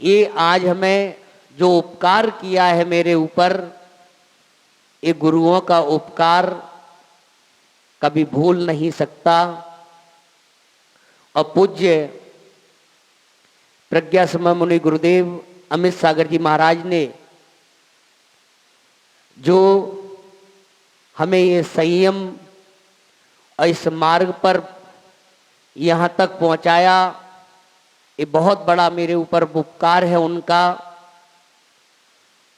ये आज हमें जो उपकार किया है मेरे ऊपर, ये गुरुओं का उपकार कभी भूल नहीं सकता। और पूज्य प्रज्ञा समय मुनि गुरुदेव अमित सागर जी महाराज ने जो हमें ये संयम और इस मार्ग पर यहाँ तक पहुँचाया, ये बहुत बड़ा मेरे ऊपर उपकार है उनका।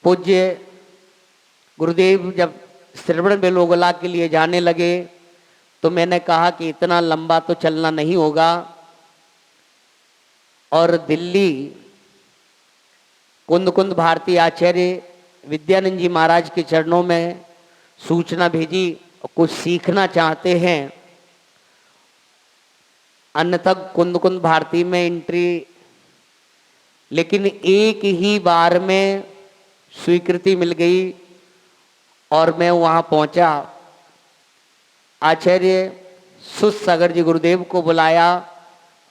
पूज्य गुरुदेव जब श्रवण बेलोगला के लिए जाने लगे तो मैंने कहा कि इतना लंबा तो चलना नहीं होगा, और दिल्ली कुंद कुंद भारती आचार्य विद्यानंद जी महाराज के चरणों में सूचना भेजी, कुछ सीखना चाहते हैं, अन्यथा कुंद कुंद भारती में एंट्री, लेकिन एक ही बार में स्वीकृति मिल गई और मैं वहाँ पहुँचा। आचार्य सुत सागर जी गुरुदेव को बुलाया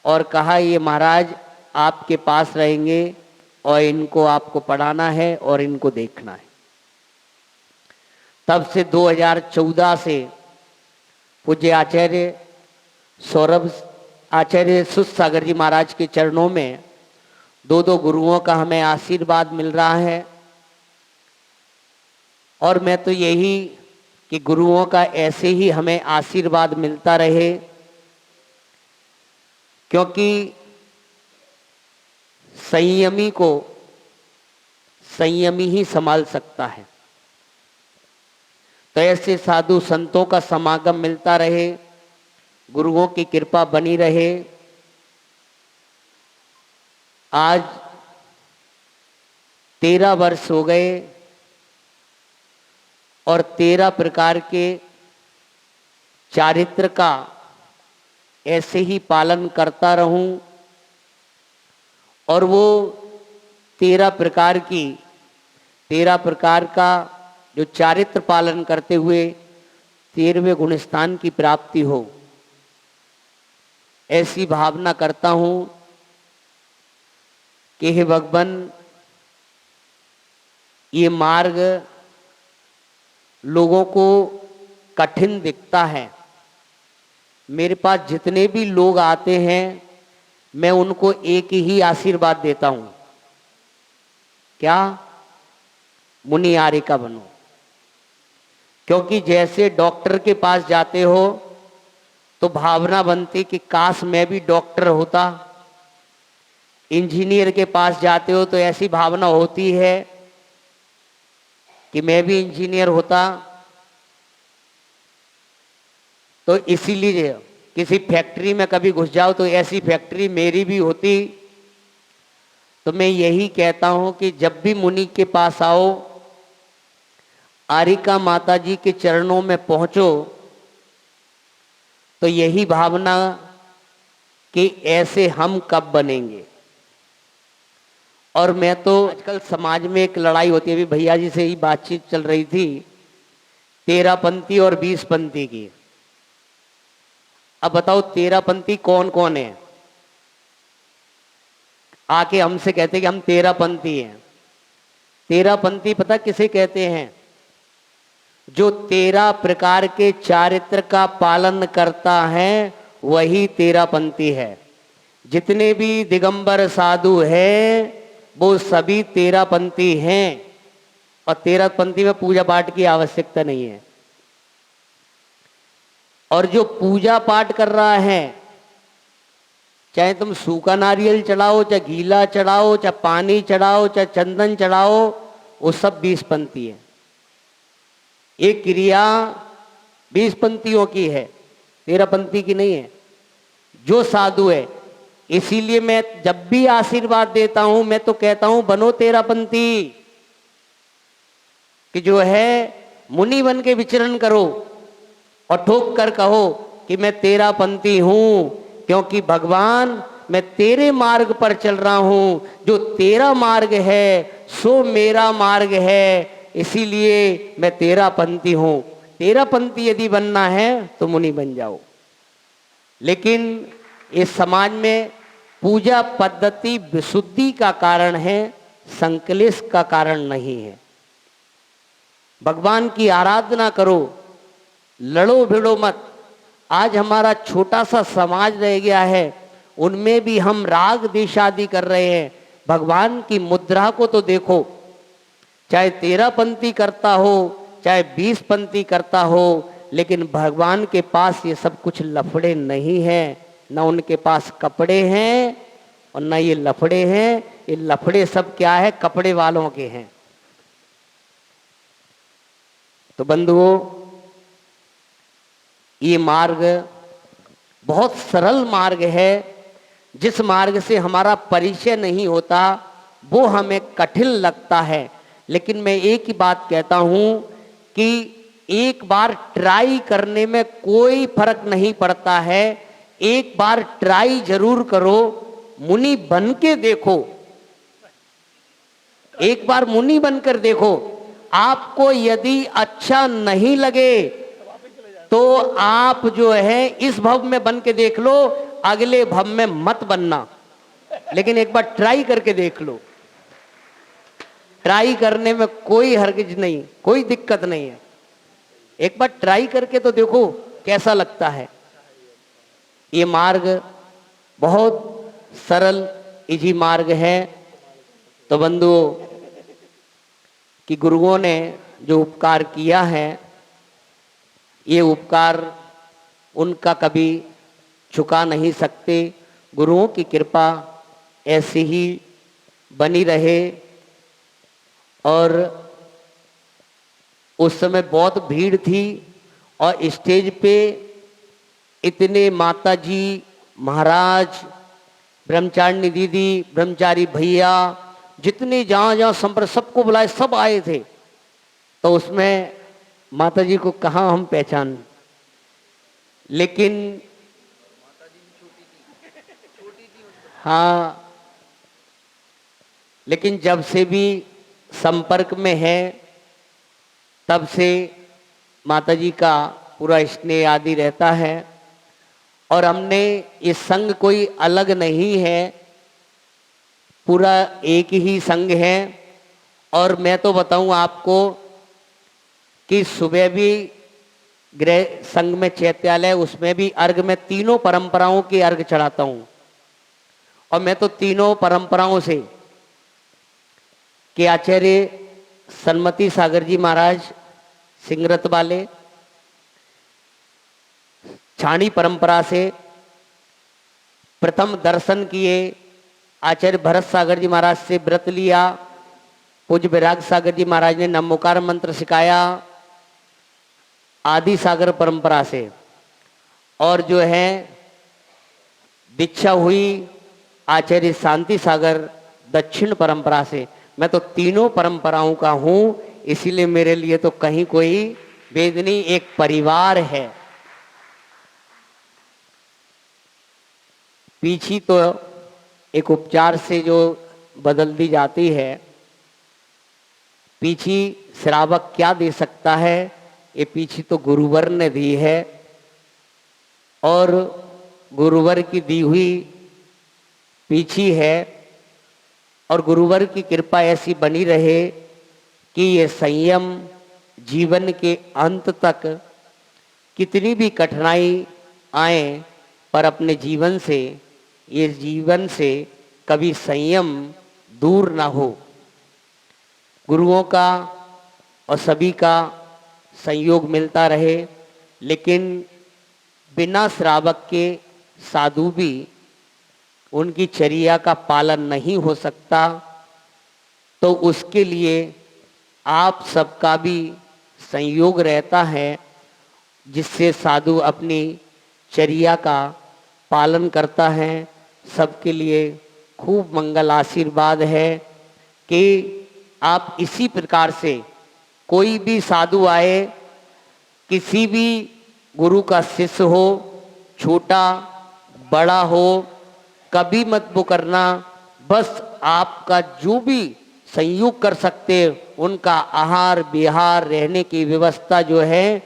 और कहा ये महाराज आपके पास रहेंगे और इनको आपको पढ़ाना है और इनको देखना है। तब से 2014 से पूज्य आचार्य सौरभ आचार्य सुत सागर जी महाराज के चरणों में दो दो गुरुओं का हमें आशीर्वाद मिल रहा है। और मैं तो यही कि गुरुओं का ऐसे ही हमें आशीर्वाद मिलता रहे, क्योंकि संयमी को संयमी ही संभाल सकता है। तो ऐसे साधु संतों का समागम मिलता रहे, गुरुओं की कृपा बनी रहे। आज 13 वर्ष हो गए और 13 प्रकार के चारित्र का ऐसे ही पालन करता रहूं, और वो 13 प्रकार का जो चारित्र पालन करते हुए 13वें गुण स्थान की प्राप्ति हो, ऐसी भावना करता हूं कि हे भगवान, ये मार्ग लोगों को कठिन दिखता है। मेरे पास जितने भी लोग आते हैं मैं उनको एक ही आशीर्वाद देता हूं, क्या? मुनि आर्य बनो। क्योंकि जैसे डॉक्टर के पास जाते हो तो भावना बनती कि काश मैं भी डॉक्टर होता, इंजीनियर के पास जाते हो तो ऐसी भावना होती है कि मैं भी इंजीनियर होता। तो इसीलिए किसी फैक्ट्री में कभी घुस जाओ तो ऐसी फैक्ट्री मेरी भी होती। तो मैं यही कहता हूं कि जब भी मुनि के पास आओ, आरिका माता जी के चरणों में पहुंचो, तो यही भावना कि ऐसे हम कब बनेंगे। और मैं तो आजकल समाज में एक लड़ाई होती है, अभी भैया जी से ही बातचीत चल रही थी 13 पंथी और 20 पंथी की। अब बताओ 13 पंथी कौन कौन है? आके हमसे कहते कि हम 13 पंथी हैं। 13 पंथी पता किसे कहते हैं? जो 13 प्रकार के चारित्र का पालन करता है वही 13 पंथी है। जितने भी दिगंबर साधु हैं वो सभी 13 पंथी हैं, और 13 पंथी में पूजा पाठ की आवश्यकता नहीं है। और जो पूजा पाठ कर रहा है, चाहे तुम सूखा नारियल चढ़ाओ, चाहे गीला चढ़ाओ, चाहे पानी चढ़ाओ, चाहे चंदन चढ़ाओ, वो सब 20 पंथी है। ये क्रिया 20 पंक्तियों की है, 13 पंक्ति की नहीं है। जो साधु है, इसीलिए मैं जब भी आशीर्वाद देता हूं मैं तो कहता हूं बनो 13 पंक्ति, कि जो है मुनि बन के विचरण करो और ठोक कर कहो कि मैं 13 पंक्ति हूं, क्योंकि भगवान मैं तेरे मार्ग पर चल रहा हूं, जो तेरा मार्ग है सो मेरा मार्ग है, इसीलिए मैं 13 पंक्ति हूं। 13 पंक्ति यदि बनना है तो मुनि बन जाओ। लेकिन इस समाज में पूजा पद्धति विशुद्धि का कारण है, संकलेश का कारण नहीं है। भगवान की आराधना करो, लड़ो भिड़ो मत। आज हमारा छोटा सा समाज रह गया है, उनमें भी हम राग देशादी कर रहे हैं। भगवान की मुद्रा को तो देखो, चाहे 13 पंक्ति करता हो चाहे 20 पंक्ति करता हो, लेकिन भगवान के पास ये सब कुछ लफड़े नहीं है। न उनके पास कपड़े हैं और न ये लफड़े हैं। ये लफड़े सब क्या है? कपड़े वालों के हैं। तो बंधुओं, ये मार्ग बहुत सरल मार्ग है। जिस मार्ग से हमारा परिचय नहीं होता वो हमें कठिन लगता है, लेकिन मैं एक ही बात कहता हूं कि एक बार ट्राई करने में कोई फर्क नहीं पड़ता है। एक बार ट्राई जरूर करो, मुनि बन के देखो, एक बार मुनि बनकर देखो। आपको यदि अच्छा नहीं लगे तो आप जो है इस भव में बन के देख लो, अगले भव में मत बनना, लेकिन एक बार ट्राई करके देख लो। ट्राई करने में कोई हरगिज नहीं, कोई दिक्कत नहीं है। एक बार ट्राई करके तो देखो कैसा लगता है। ये मार्ग बहुत सरल इजी मार्ग है। तो बंधुओं, कि गुरुओं ने जो उपकार किया है, ये उपकार उनका कभी चुका नहीं सकते। गुरुओं की कृपा ऐसी ही बनी रहे। और उस समय बहुत भीड़ थी और स्टेज पे इतने माताजी, महाराज, ब्रह्मचारिणी दीदी, ब्रह्मचारी भैया, जितने जहाँ जहाँ संपर्क, सबको बुलाए, सब आए थे। तो उसमें माताजी को कहाँ हम पहचान, लेकिन हाँ, लेकिन जब से भी संपर्क में है तब से माताजी का पूरा स्नेह आदि रहता है। और हमने ये संघ कोई अलग नहीं है, पूरा एक ही संघ है। और मैं तो बताऊं आपको कि सुबह भी गृह संघ में चैत्यालय, उसमें भी अर्घ में तीनों परंपराओं के अर्घ चढ़ाता हूं। और मैं तो तीनों परंपराओं से के आचार्य सन्मति सागर जी महाराज सिंगरत वाले, छाणी परंपरा से प्रथम दर्शन किए, आचार्य भरत सागर जी महाराज से व्रत लिया, पूज्य विराग सागर जी महाराज ने नमोकार मंत्र सिखाया, आदि सागर परंपरा से। और जो है दीक्षा हुई आचार्य शांति सागर दक्षिण परंपरा से। मैं तो तीनों परंपराओं का हूं, इसीलिए मेरे लिए तो कहीं कोई भेद नहीं, एक परिवार है। पीछी तो एक उपचार से जो बदल दी जाती है, पीछी श्रावक क्या दे सकता है? ये पीछी तो गुरुवर ने दी है। और गुरुवर की दी हुई पीछी है। और गुरुवर की कृपा ऐसी बनी रहे कि ये संयम जीवन के अंत तक कितनी भी कठिनाई आए, पर अपने जीवन से कभी संयम दूर ना हो। गुरुओं का और सभी का संयोग मिलता रहे, लेकिन बिना श्रावक के साधु भी उनकी चर्या का पालन नहीं हो सकता। तो उसके लिए आप सबका भी संयोग रहता है जिससे साधु अपनी चर्या का पालन करता है, सबके लिए खूब मंगल आशीर्वाद है कि आप इसी प्रकार से कोई भी साधु आए, किसी भी गुरु का शिष्य हो, छोटा बड़ा हो, कभी मत वो करना, बस आपका जो भी संयोग कर सकते उनका आहार विहार रहने की व्यवस्था जो है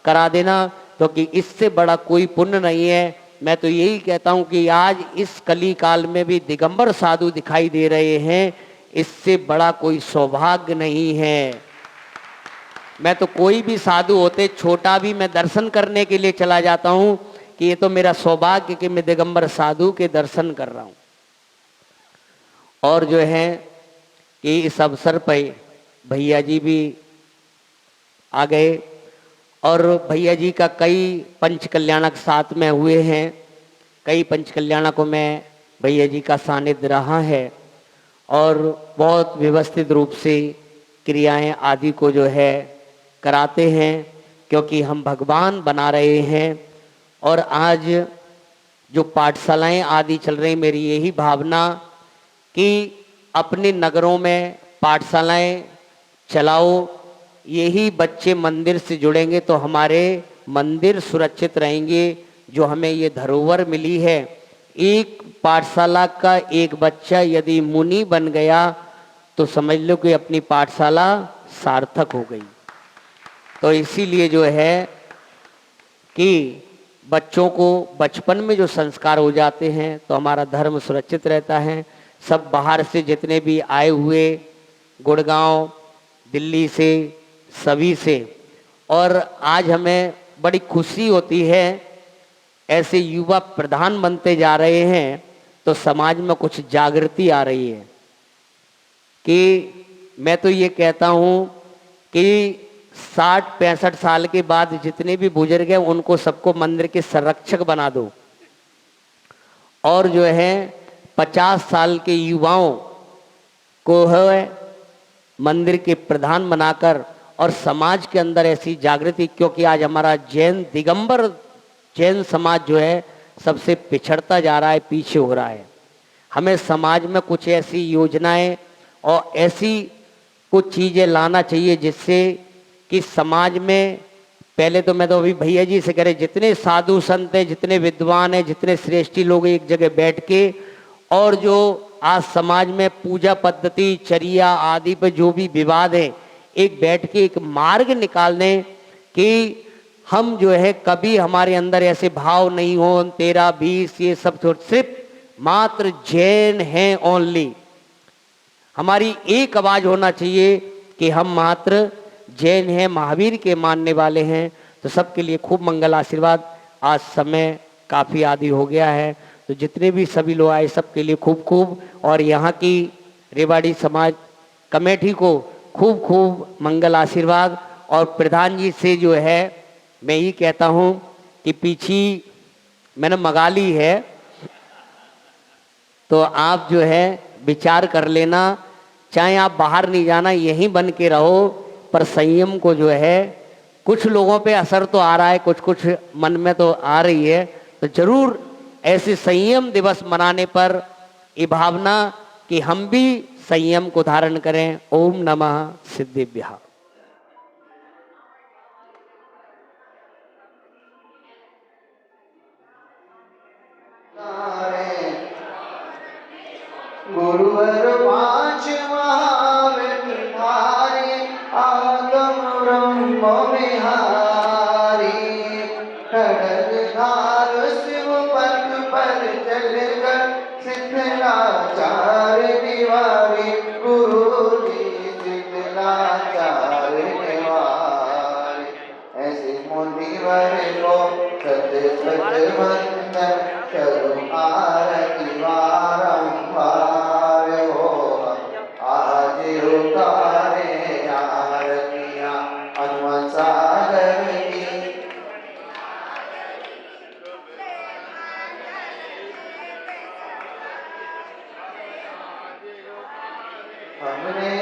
करा देना, क्योंकि इससे बड़ा कोई पुण्य नहीं है। मैं तो यही कहता हूं कि आज इस कली काल में भी दिगंबर साधु दिखाई दे रहे हैं, इससे बड़ा कोई सौभाग्य नहीं है। मैं तो कोई भी साधु होते छोटा भी मैं दर्शन करने के लिए चला जाता हूं कि ये तो मेरा सौभाग्य कि मैं दिगंबर साधु के दर्शन कर रहा हूं। और जो है कि इस अवसर पर भैया जी भी आ गए और भैया जी का कई पंच कल्याणक साथ में हुए हैं, कई पंच कल्याणकों में भैया जी का सानिध्य रहा है और बहुत व्यवस्थित रूप से क्रियाएं आदि को जो है कराते हैं, क्योंकि हम भगवान बना रहे हैं। और आज जो पाठशालाएं आदि चल रही, मेरी यही भावना कि अपने नगरों में पाठशालाएं चलाओ, यही बच्चे मंदिर से जुड़ेंगे तो हमारे मंदिर सुरक्षित रहेंगे। जो हमें ये धरोहर मिली है, एक पाठशाला का एक बच्चा यदि मुनि बन गया तो समझ लो कि अपनी पाठशाला सार्थक हो गई। तो इसीलिए जो है कि बच्चों को बचपन में जो संस्कार हो जाते हैं तो हमारा धर्म सुरक्षित रहता है। सब बाहर से जितने भी आए हुए, गुड़गांव दिल्ली से, सभी से, और आज हमें बड़ी खुशी होती है, ऐसे युवा प्रधान बनते जा रहे हैं तो समाज में कुछ जागृति आ रही है। कि मैं तो ये कहता हूँ कि 60-65 साल के बाद जितने भी बुजुर्ग हैं उनको सबको मंदिर के संरक्षक बना दो, और जो है 50 साल के युवाओं को है मंदिर के प्रधान बनाकर, और समाज के अंदर ऐसी जागृति, क्योंकि आज हमारा जैन दिगंबर जैन समाज जो है सबसे पिछड़ता जा रहा है, पीछे हो रहा है। हमें समाज में कुछ ऐसी योजनाएं और ऐसी कुछ चीज़ें लाना चाहिए जिससे कि समाज में, पहले तो मैं तो अभी भैया जी से कह रहे, जितने साधु संत हैं, जितने विद्वान हैं, जितने श्रेष्ठी लोग एक जगह बैठ के, और जो आज समाज में पूजा पद्धति चर्या आदि पर जो भी विवाद है, एक बैठ के एक मार्ग निकाल दें कि हम जो है कभी हमारे अंदर ऐसे भाव नहीं हो 13-20 ये सब, सिर्फ मात्र जैन हैं ओनली। हमारी एक आवाज होना चाहिए कि हम मात्र जैन हैं, महावीर के मानने वाले हैं। तो सबके लिए खूब मंगल आशीर्वाद। आज समय काफ़ी आदि हो गया है, तो जितने भी सभी लोग आए सबके लिए खूब खूब, और यहाँ की रेवाड़ी समाज कमेटी को खूब खूब मंगल आशीर्वाद। और प्रधान जी से जो है मैं ये कहता हूँ कि पीछी मैंने मंगा ली है, तो आप जो है विचार कर लेना, चाहे आप बाहर नहीं जाना, यहीं बन के रहो, पर संयम को जो है, कुछ लोगों पे असर तो आ रहा है, कुछ कुछ मन में तो आ रही है, तो जरूर ऐसे संयम दिवस मनाने पर ये भावना कि हम भी संयम को धारण करें। ओम नमः सिद्धिभ्यः। गुरुवर पांच महाविहारी, आगम ब्रह्म विहारी, खड़गधार शिव पथ पर चलकर शीतलाचार निवारी, गुरु जी शीतलाचार निवारी। ऐसे मुनिवर को सत सत वंदन करो आरती बारंबार, हो आज उतारे आरतियां हनुमत सागर की। हमने